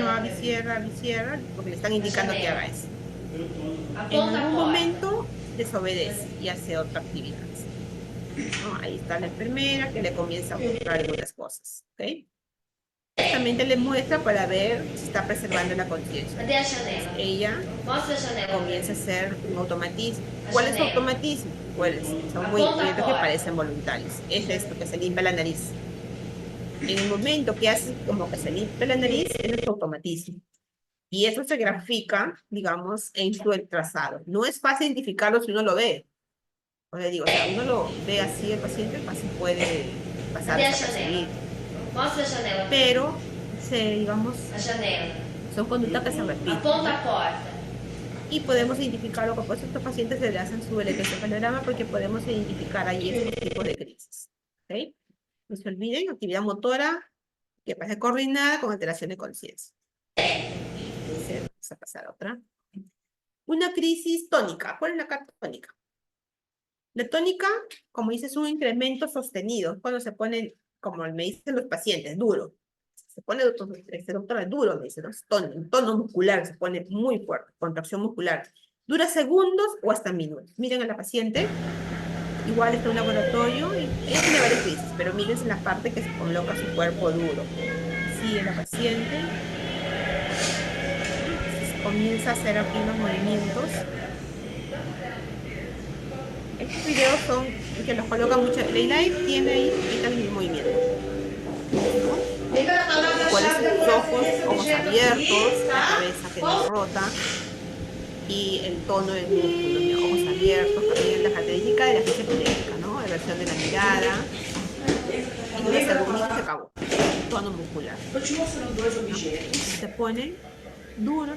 avicierra, porque le están indicando que haga eso. En algún momento desobedece y hace otra actividad. ¿No? Ahí está la enfermera que le comienza a mostrar algunas cosas. ¿Ok? Justamente le muestra para ver si está preservando la conciencia. Ella comienza a hacer un automatismo. ¿Cuál es su automatismo? Pues son movimientos que parecen voluntarios. Es esto, que se limpia la nariz. En el momento que hace como que se limpia la nariz, es nuestro automatismo. Y eso se grafica, digamos, en su trazado. No es fácil identificarlo si uno lo ve. O sea, digo, si uno lo ve así el paciente, fácil puede pasar desapercibido. Pero, digamos, son conductas que se repiten. Y podemos identificarlo, por eso estos pacientes se le hacen su electroencefalograma porque podemos identificar ahí estos tipos de crisis. ¿Ok? No se olviden, actividad motora que parece coordinada con alteración de conciencia. Vamos a pasar a otra. Una crisis tónica. ¿Cuál es la carta tónica? La tónica, como dice, es un incremento sostenido. Es cuando se pone, como me dicen los pacientes, duro. Se pone, este doctor es duro, me dice, ¿no? Es tono muscular, se pone muy fuerte, contracción muscular. Dura segundos o hasta minutos. Miren a la paciente. Igual está en un laboratorio y ella tiene varias crisis, pero mírense en la parte que se coloca su cuerpo duro. Sigue la paciente. Entonces comienza a hacer aquí unos movimientos. Estos videos son que los coloca mucho. Live tiene ahí también el movimiento. ¿Cuáles son sus ojos? Ojos abiertos, la cabeza que no rota y el tono del músculo, ¿no? Ojos abiertos, también la característica de la crisis epiléptica, ¿no? Reversión de la mirada. Y dura segundos y se acabó. Tono muscular. Se pone duro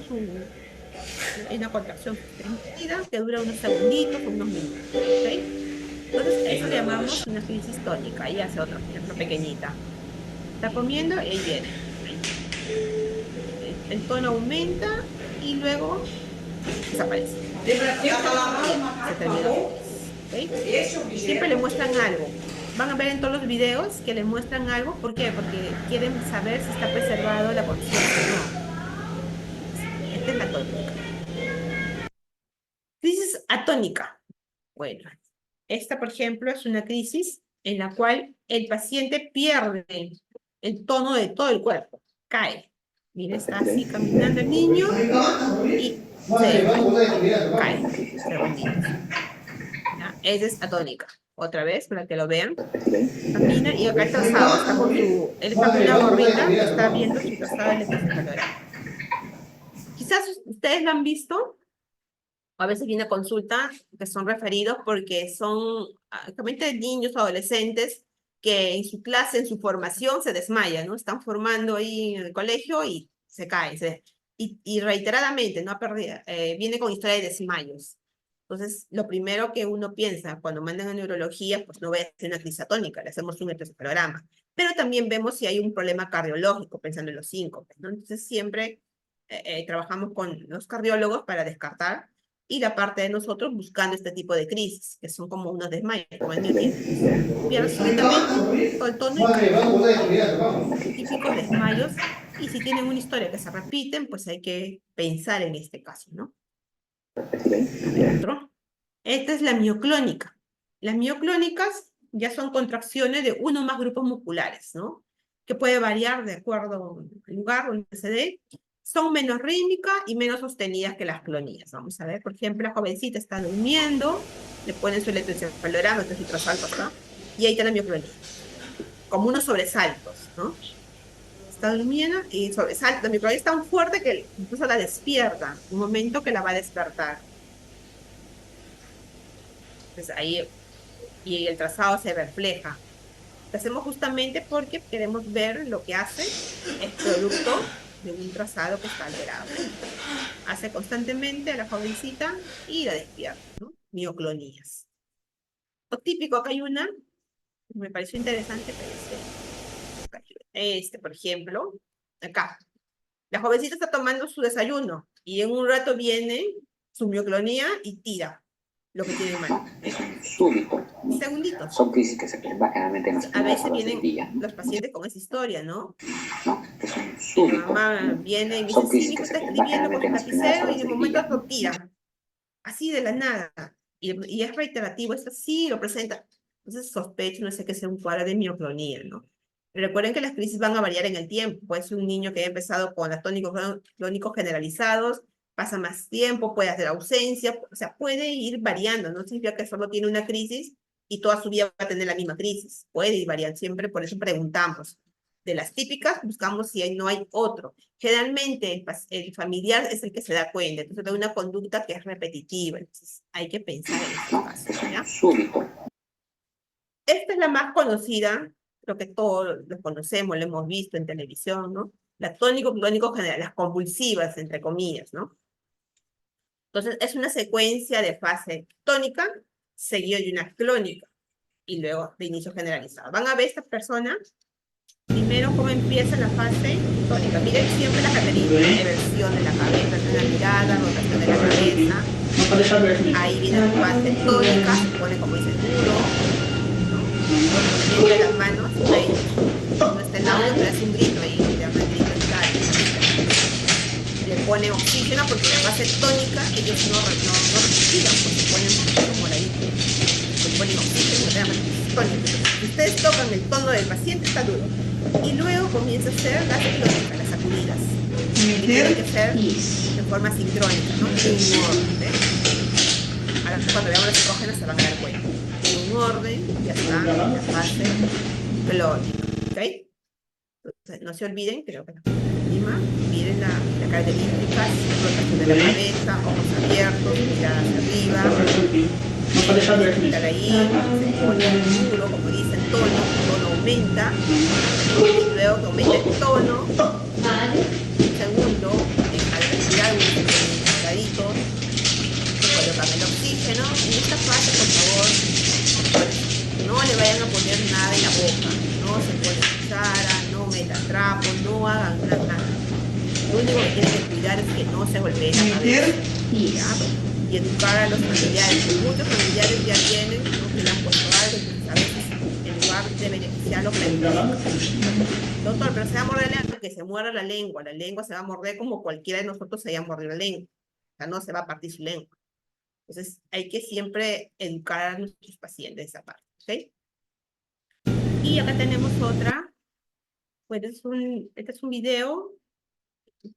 hay una contracción sostenida que dura unos segunditos o unos minutos. ¿Okay? Entonces, eso le llamamos una crisis tónica. Ahí hace otro ejemplo pequeñita. Está comiendo y ahí viene. El tono aumenta y luego desaparece. Se termina. ¿Okay? Siempre le muestran algo. Van a ver en todos los videos que le muestran algo. ¿Por qué? Porque quieren saber si está preservado la conciencia o no. Esta es la tónica. Crisis atónica. Bueno, esta, por ejemplo, es una crisis en la cual el paciente pierde el tono de todo el cuerpo. Cae. Mire, está así caminando el niño y se cae. Esa es atónica. Otra vez, para que lo vean. Camina y acá está trazado. Está con él está con una gorrita que está viendo su trazado de electroencefalograma. Quizás ustedes lo han visto. A veces viene a consulta que son referidos porque son actualmente niños o adolescentes que en su clase, en su formación, se desmayan, ¿no? Están formando ahí en el colegio y se caen. Y reiteradamente, ¿no? Viene con historia de desmayos. Entonces, lo primero que uno piensa cuando mandan a neurología, pues no va a ser una crisis atónica, le hacemos un electroencefalograma. Pero también vemos si hay un problema cardiológico, pensando en los síncopes, ¿no? Entonces, siempre trabajamos con los cardiólogos para descartar y la parte de nosotros buscando este tipo de crisis, que son como unos desmayos, como el niño tiene. Pierde súbitamente todo el tono y cae. Típicos desmayos, y si tienen una historia que se repiten, pues hay que pensar en este caso, ¿no? A ver, otro. Esta es la mioclónica. Las mioclónicas ya son contracciones de uno o más grupos musculares, ¿no? Que puede variar de acuerdo al lugar donde se dé. Son menos rítmicas y menos sostenidas que las clonías. Vamos a ver, por ejemplo, la jovencita está durmiendo, le ponen su electroencefalograma, que es ultrasalto acá, y ahí está la mioclonía. Como unos sobresaltos, ¿no? Está durmiendo y sobresalta. La mioclonía es tan fuerte que incluso la despierta, un momento que la va a despertar. Entonces ahí, y el trazado se refleja. Lo hacemos justamente porque queremos ver lo que hace el producto de un trazado que está alterado. Hace constantemente a la jovencita y la despierta, ¿no? Mioclonías. Lo típico, acá hay una, me pareció interesante, por ejemplo, acá. La jovencita está tomando su desayuno y en un rato viene su mioclonía y tira lo que tiene en mano. Es un súbito. Segunditos. Son crisis que se presentan generalmente en las A primeras veces horas vienen del día, ¿no? los pacientes con esa historia, ¿no? ¿No? Es un La súbito. mamá viene y me Son dice, sí, crisis mi hijo que se está presentan escribiendo con generalmente su en las primeras lapicero y horas de del momento día. lo tira. Así de la nada. Y es reiterativo, es así, lo presenta. Entonces sospecho, no sé qué sea un cuadro de mioclonía, ¿no? Recuerden que las crisis van a variar en el tiempo. Puede ser un niño que haya empezado con los tónicos clónicos generalizados, pasa más tiempo, puede hacer ausencia, o sea, puede ir variando. No significa que solo tiene una crisis y toda su vida va a tener la misma crisis. Puede ir variando siempre, por eso preguntamos. De las típicas, buscamos si no hay otro. Generalmente el familiar es el que se da cuenta, entonces hay una conducta que es repetitiva, entonces hay que pensar en estos casos, ¿ya? Súbito. Esta es la más conocida, creo que todos lo conocemos, lo hemos visto en televisión, ¿no? La tónico-clónico general, las convulsivas, entre comillas, ¿no? Entonces, es una secuencia de fase tónica seguido de una clónica y luego de inicio generalizado. Van a ver estas personas Primero, cómo empieza la fase tónica. Miren siempre la característica, eversión de la cabeza, de la mirada, rotación de la cabeza. Ahí viene la fase tónica, se pone como dice duro, ¿no? Con el movimiento de las manos, ahí no está el audio, pero es un grito ahí, se llama el grito le pone oxígeno porque la fase tónica ellos no respiran porque se ponen un poquito moraditos. Le ponen oxígeno, se llama tónica. Si ustedes tocan el tono del paciente, está duro. Y luego comienza a hacer las clónicas, las sacudidas. Y tiene que ser de forma sincrónica, ¿no? En un orden, ¿ves? Ahora cuando veamos las psicógenas se van a dar cuenta. En un orden, ya está la fase clónica, ¿ok? Entonces, no se olviden, creo que miren la característica, rotación de la cabeza, ojos abiertos, mirada hacia arriba, estar ahí, se pone duro, como dice, el tono aumenta, y luego que aumenta el tono, segundo, al respirar un se colocan el oxígeno. En esta fase, por favor, no le vayan a poner nada en la boca, no se pone cuchara, no metan trapo, no hagan nada. Lo único que tienen que cuidar es que no se golpee la cabeza, ¿ya? Y educar a los familiares, que muchos familiares ya tienen, ¿no? Que le han puesto algo, entonces a veces en lugar de beneficiarlos, doctor, pero se va a morder la lengua, que se muerda la lengua se va a morder como cualquiera de nosotros se haya mordido la lengua, o sea, no se va a partir su lengua. Entonces hay que siempre educar a nuestros pacientes esa parte, ¿ok? Y acá tenemos otra, pues este es un video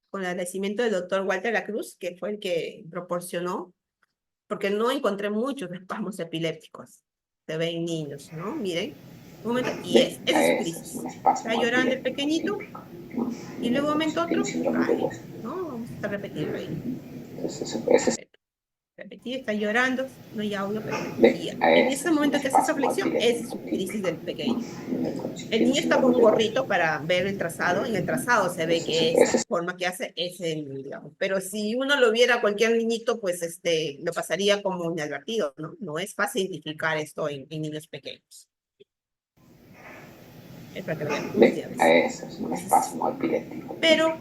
con el agradecimiento del doctor Walter Lacruz, que fue el que proporcionó, porque no encontré muchos espasmos epilépticos. Se ven niños, ¿no? Miren. Un momento, y es crisis. Está llorando el pequeñito, y luego aumenta otro, cae, ¿no? Vamos a repetirlo ahí. Repetir, está llorando, no hay audio, pero en ese momento que hace esa flexión, es su crisis del pequeño. El niño está con un gorrito para ver el trazado, en el trazado se ve que esa forma que hace es el, digamos, pero si uno lo viera cualquier niñito, pues lo pasaría como inadvertido, ¿no? No es fácil identificar esto en niños pequeños. Es para que vean. Eso es un espasmo epiléptico. Pero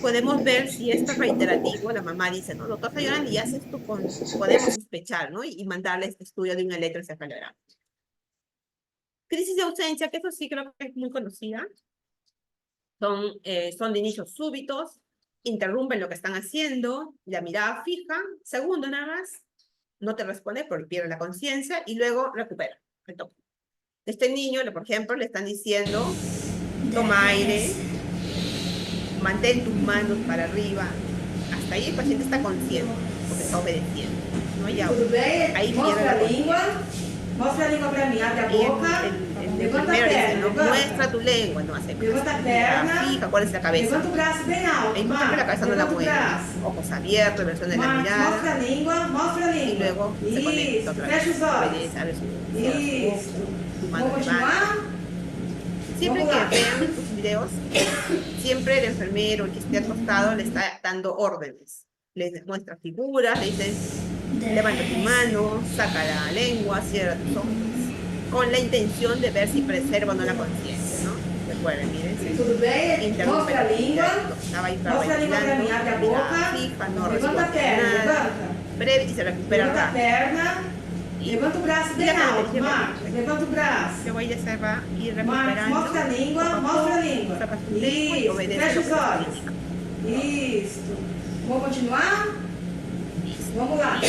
podemos ver si esto es reiterativo. La mamá dice, no, doctor, está llorando y hace esto podemos sospechar, ¿no? Y mandarle este estudio de un electroencefalograma. Crisis de ausencia, que eso sí creo que es muy conocida. Son de inicios súbitos, interrumpen lo que están haciendo, la mirada fija, segundo nada más, no te responde porque pierde la conciencia y luego recupera. Este niño, por ejemplo, le están diciendo, toma aire, mantén tus manos para arriba. Hasta ahí el paciente está consciente, porque está obedeciendo. No hay audio. Ahí pierde la lengua. Muestra la lengua para mí, abre la boca. El primero dice, no, muestra tu lengua, no hace más. Fija, ¿cuál es la cabeza? Ahí siempre la cabeza no la mueve. Ojos abiertos, versión de la mirada. Muestra la lengua. Y luego se conecta otra vez. Obedece, abre su mano. Siempre que vean estos videos, siempre el enfermero, el que esté acostado, le está dando órdenes. Les muestra figuras, le dice, levanta tu mano, saca la lengua, cierra tus ojos, con la intención de ver si preserva o no la conciencia, ¿no? Recuerden, miren, interrumpe la lengua, estaba ahí bailando, mirada fija, no responde nada, breve y se recupera acá. Levanta o braço bem alto, Marcos. Levanta o braço. Eu ainda você vai ir recuperando. Mostra a língua, mostra a língua. Isso, fecha os olhos. Isso. Vamos continuar? Isso. Vamos lá.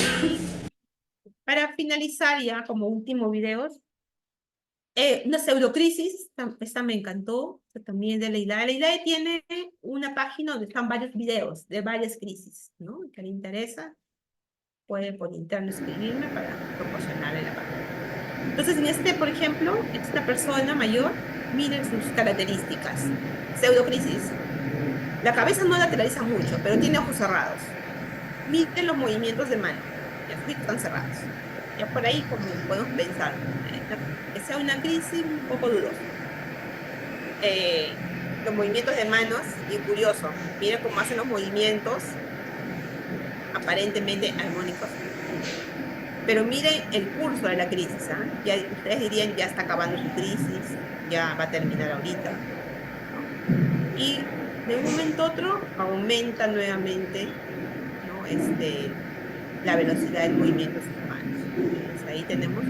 Para finalizar ya como último video, una pseudocrisis, esta me encantó, también de la IDAE. La IDAE tiene una página donde están varios videos de varias crisis, ¿no? Que le interesa. Puede por interno escribirme para proporcionarle la página. Entonces, por ejemplo, esta persona mayor, miren sus características. Pseudocrisis. La cabeza no lateraliza mucho, pero tiene ojos cerrados. Miren los movimientos de mano. Ya están cerrados. Ya por ahí como podemos pensar. Que sea una crisis un poco dudosa. Los movimientos de manos, y curioso. Miren cómo hacen los movimientos aparentemente armónicos. Pero miren el curso de la crisis, ¿eh? Ya ustedes dirían, ya está acabando su crisis, ya va a terminar ahorita. y de un momento a otro aumenta nuevamente, ¿no? La velocidad del movimiento de sus manos. Entonces ahí tenemos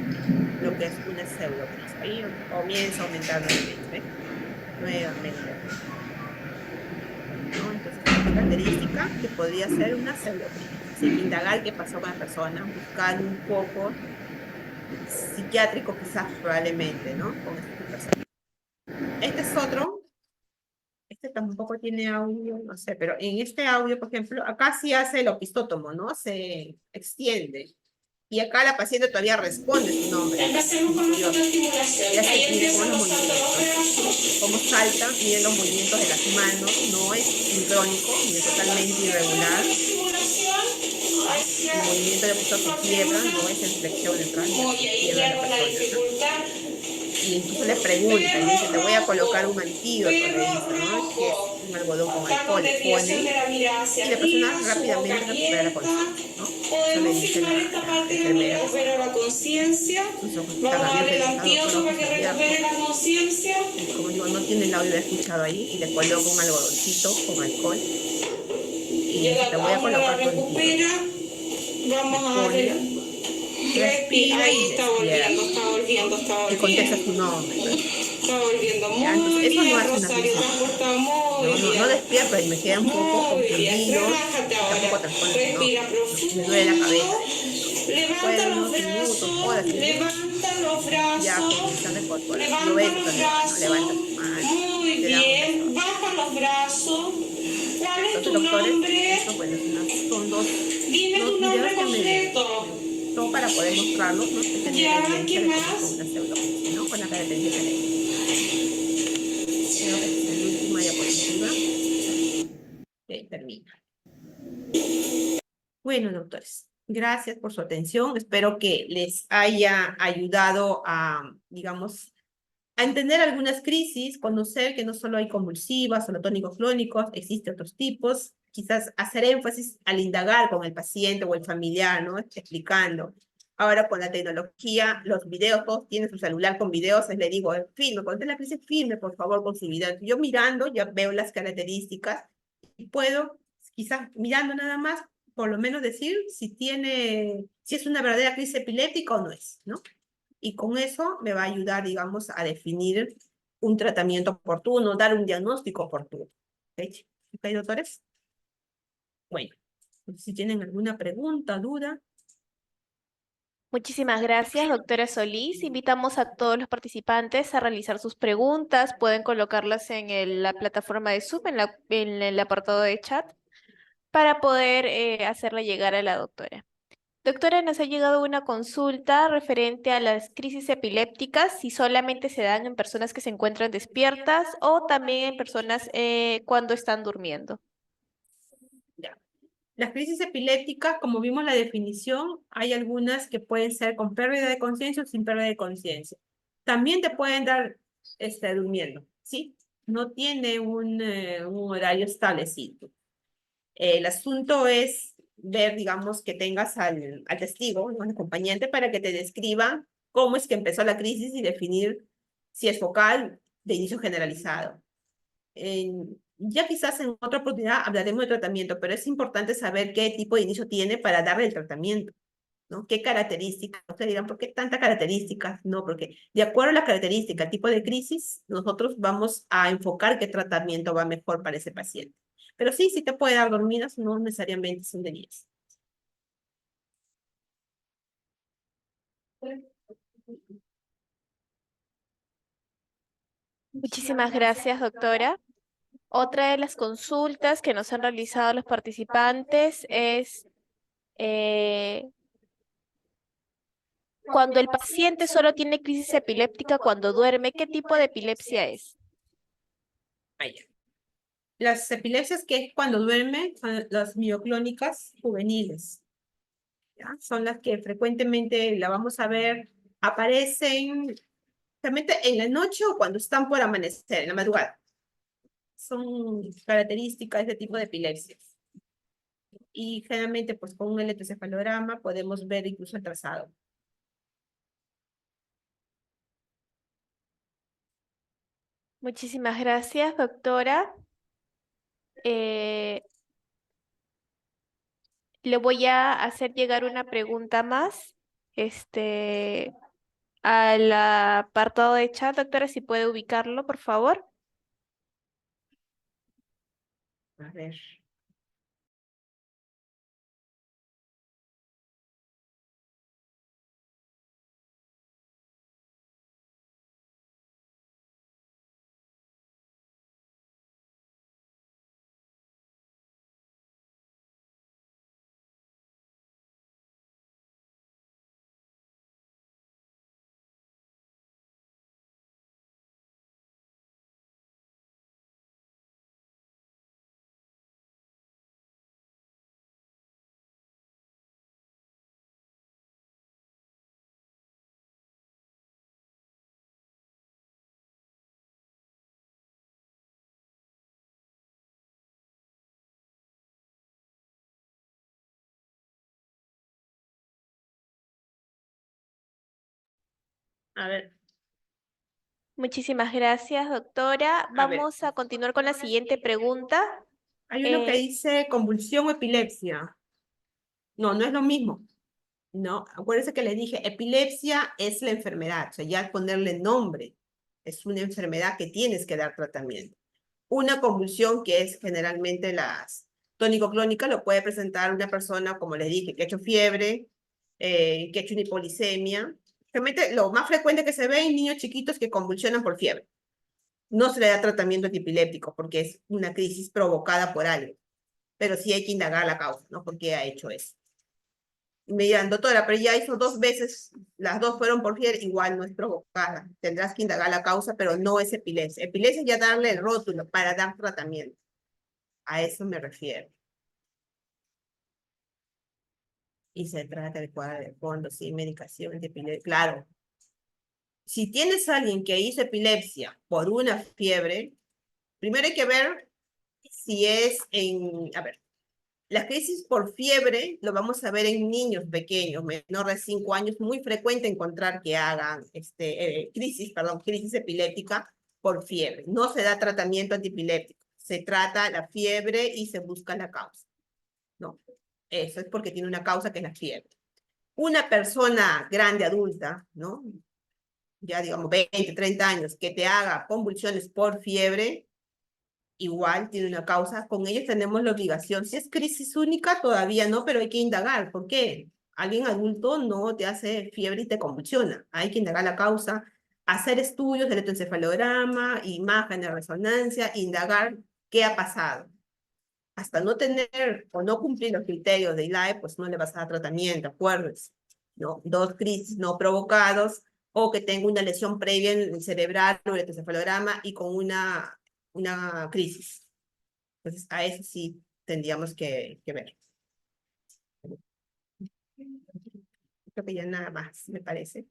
lo que es una pseudocrisis. Ahí comienza a aumentar nuevamente, ¿ves? Nuevamente, ¿no? Entonces, una característica que podría ser una pseudocrisis. Sin indagar qué pasó con la persona, buscar un poco psiquiátrico quizás probablemente, ¿no? Con este tipo de personas. Este es otro. Este tampoco tiene audio, no sé, pero en este audio, por ejemplo, acá sí hace el opistótomo, ¿no? Se extiende. Y acá la paciente todavía responde su nombre. Empecemos con la fotoestimulación. Ya Ahí se mide cómo empiezan los movimientos, cómo salta, mide los movimientos de las manos, no es sincrónico, ni es totalmente irregular. El movimiento de opistos se quiebra, no es en flexión neutral, se quiebra la persona. Y incluso le pregunta, le dice, te voy a colocar un antídoto, le dice, ¿no? Que es un algodón con alcohol, le pone, y la persona rápidamente recupera la conciencia, ¿no? Eso le dice la enfermera. La conciencia. Sus ojos están Vamos a darle el abiertos, antídoto para que recupere la conciencia. y como digo, no tiene el audio, lo he escuchado ahí, y le coloca un algodoncito con alcohol. Y dice, te voy a colocar tu recupera. Vamos a darle. Respira Ahí y está volviendo. el contexto es tu nombre. Está volviendo Ya, entonces, muy eso bien, no hace una Rosario, crisis. te has portado muy No, bien. no despierta y me queda un poco confundido. Relájate Tampoco ahora. transforma, no. Respira profundo. Me duele la cabeza. Levanta los Unos minutos, horas, brazos. Levanta los brazos. ya comienza a recorporar. Lo Levanta ves los también, ¿no? brazos. Levanta tus manos. Muy te da un bien. beso. Baja los brazos. ¿Cuál es Entonces, tu doctores, nombre? esto, bueno, son dos Dime tu videos nombre que me completo. son para poder mostrarlos, ¿no? Que tener Ya, evidencia ¿qué de que más? es una pseudocrisis, ¿no? Con la característica de creo que esta es la última diapositiva. Ok, termina. Bueno, doctores, gracias por su atención. Espero que les haya ayudado a, digamos, a entender algunas crisis, conocer que no solo hay convulsivas, solo tónicos clónicos, existen otros tipos, quizás hacer énfasis al indagar con el paciente o el familiar, ¿no? Explicando. Ahora con la tecnología, los videos, todos tienen su celular con videos, le digo, filme, cuando esté la crisis, filme, por favor, con su video. Yo mirando, ya veo las características y puedo, quizás mirando nada más, por lo menos decir si si es una verdadera crisis epiléptica o no es, ¿no? Y con eso me va a ayudar, digamos, a definir un tratamiento oportuno, dar un diagnóstico oportuno. ¿Ok, ¿Okay, doctores? Bueno, si tienen alguna pregunta, duda. Muchísimas gracias, doctora Solís. Invitamos a todos los participantes a realizar sus preguntas. Pueden colocarlas en la plataforma de Zoom, en el apartado de chat, para poder hacerla llegar a la doctora. Doctora, nos ha llegado una consulta referente a las crisis epilépticas, si solamente se dan en personas que se encuentran despiertas o también en personas cuando están durmiendo. Ya. Las crisis epilépticas, como vimos la definición, hay algunas que pueden ser con pérdida de conciencia o sin pérdida de conciencia. También te pueden dar durmiendo, ¿sí? No tiene un horario establecido. El asunto es ver, digamos, que tengas al testigo, ¿no? Al acompañante, para que te describa cómo es que empezó la crisis y definir si es focal, de inicio generalizado. Ya quizás en otra oportunidad hablaremos de tratamiento, pero es importante saber qué tipo de inicio tiene para darle el tratamiento, ¿no? ¿Qué características? Ustedes dirán, ¿por qué tantas características? No, porque de acuerdo a la característica, tipo de crisis, nosotros vamos a enfocar qué tratamiento va mejor para ese paciente. Pero sí, sí te puede dar dormidas, no necesariamente son de 10. Muchísimas gracias, doctora. Otra de las consultas que nos han realizado los participantes es cuando el paciente solo tiene crisis epiléptica cuando duerme, ¿qué tipo de epilepsia es? Las epilepsias que es cuando duerme son las mioclónicas juveniles. ¿Ya? Son las que frecuentemente la vamos a ver, aparecen realmente en la noche o cuando están por amanecer, en la madrugada. Son características de este tipo de epilepsias. Y generalmente, pues con un electroencefalograma podemos ver incluso el trazado. Muchísimas gracias, doctora. Le voy a hacer llegar una pregunta más, al apartado de chat, doctora, si puede ubicarlo, por favor. A ver. A ver, Muchísimas gracias, doctora. a ver. Vamos a continuar con la siguiente pregunta. Hay uno que Eh, dice convulsión o epilepsia. No, no es lo mismo. No, acuérdense que le dije, epilepsia es la enfermedad, o sea, ya ponerle nombre. Es una enfermedad que tienes que dar tratamiento. Una convulsión, que es generalmente las tónico-clónica, lo puede presentar una persona, como le dije, que ha hecho fiebre, que ha hecho una hipolisemia. Realmente lo más frecuente que se ve en niños chiquitos que convulsionan por fiebre. No se le da tratamiento antipiléptico porque es una crisis provocada por algo, pero sí hay que indagar la causa, ¿no? ¿Por qué ha hecho eso? Y me dirán, doctora, pero ya hizo 2 veces, las dos fueron por fiebre, igual no es provocada. Tendrás que indagar la causa, pero no es epilepsia. Epilepsia es ya darle el rótulo para dar tratamiento. A eso me refiero. Y se trata de cuadro de fondo, sí, medicación de epilepsia. Claro, si tienes a alguien que hizo epilepsia por una fiebre, primero hay que ver si es a ver, la crisis por fiebre lo vamos a ver en niños pequeños, menores de 5 años, muy frecuente encontrar que hagan crisis epiléptica por fiebre. No se da tratamiento antipiléptico, se trata la fiebre y se busca la causa. No, eso es porque tiene una causa que es la fiebre. Una persona grande, adulta, ¿no? Ya digamos 20, 30 años, que te haga convulsiones por fiebre, igual tiene una causa. Con ellos tenemos la obligación. Si es crisis única, todavía no, pero hay que indagar. ¿Por qué? Alguien adulto no te hace fiebre y te convulsiona. Hay que indagar la causa, hacer estudios de electroencefalograma, imágenes de resonancia, indagar qué ha pasado. Hasta no tener o no cumplir los criterios de ILAE, pues no le vas a dar tratamiento, acuérdense. ¿No? 2 crisis no provocados, o que tenga una lesión previa en el cerebral o el electroencefalograma y con una crisis. Entonces, a eso sí tendríamos que ver. Creo que ya nada más, me parece.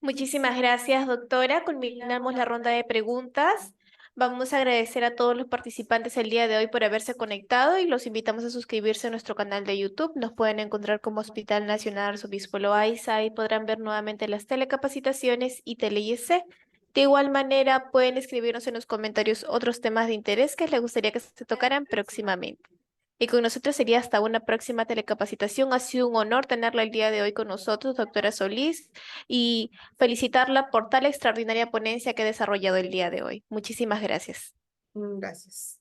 Muchísimas gracias, doctora. Culminamos la ronda de preguntas. Vamos a agradecer a todos los participantes el día de hoy por haberse conectado y los invitamos a suscribirse a nuestro canal de YouTube. Nos pueden encontrar como Hospital Nacional Arzobispo Loaiza y podrán ver nuevamente las telecapacitaciones y tele-IEC. De igual manera, pueden escribirnos en los comentarios otros temas de interés que les gustaría que se tocaran próximamente. Y con nosotros sería hasta una próxima telecapacitación. Ha sido un honor tenerla el día de hoy con nosotros, doctora Solís, y felicitarla por tal extraordinaria ponencia que ha desarrollado el día de hoy. Muchísimas gracias. Gracias.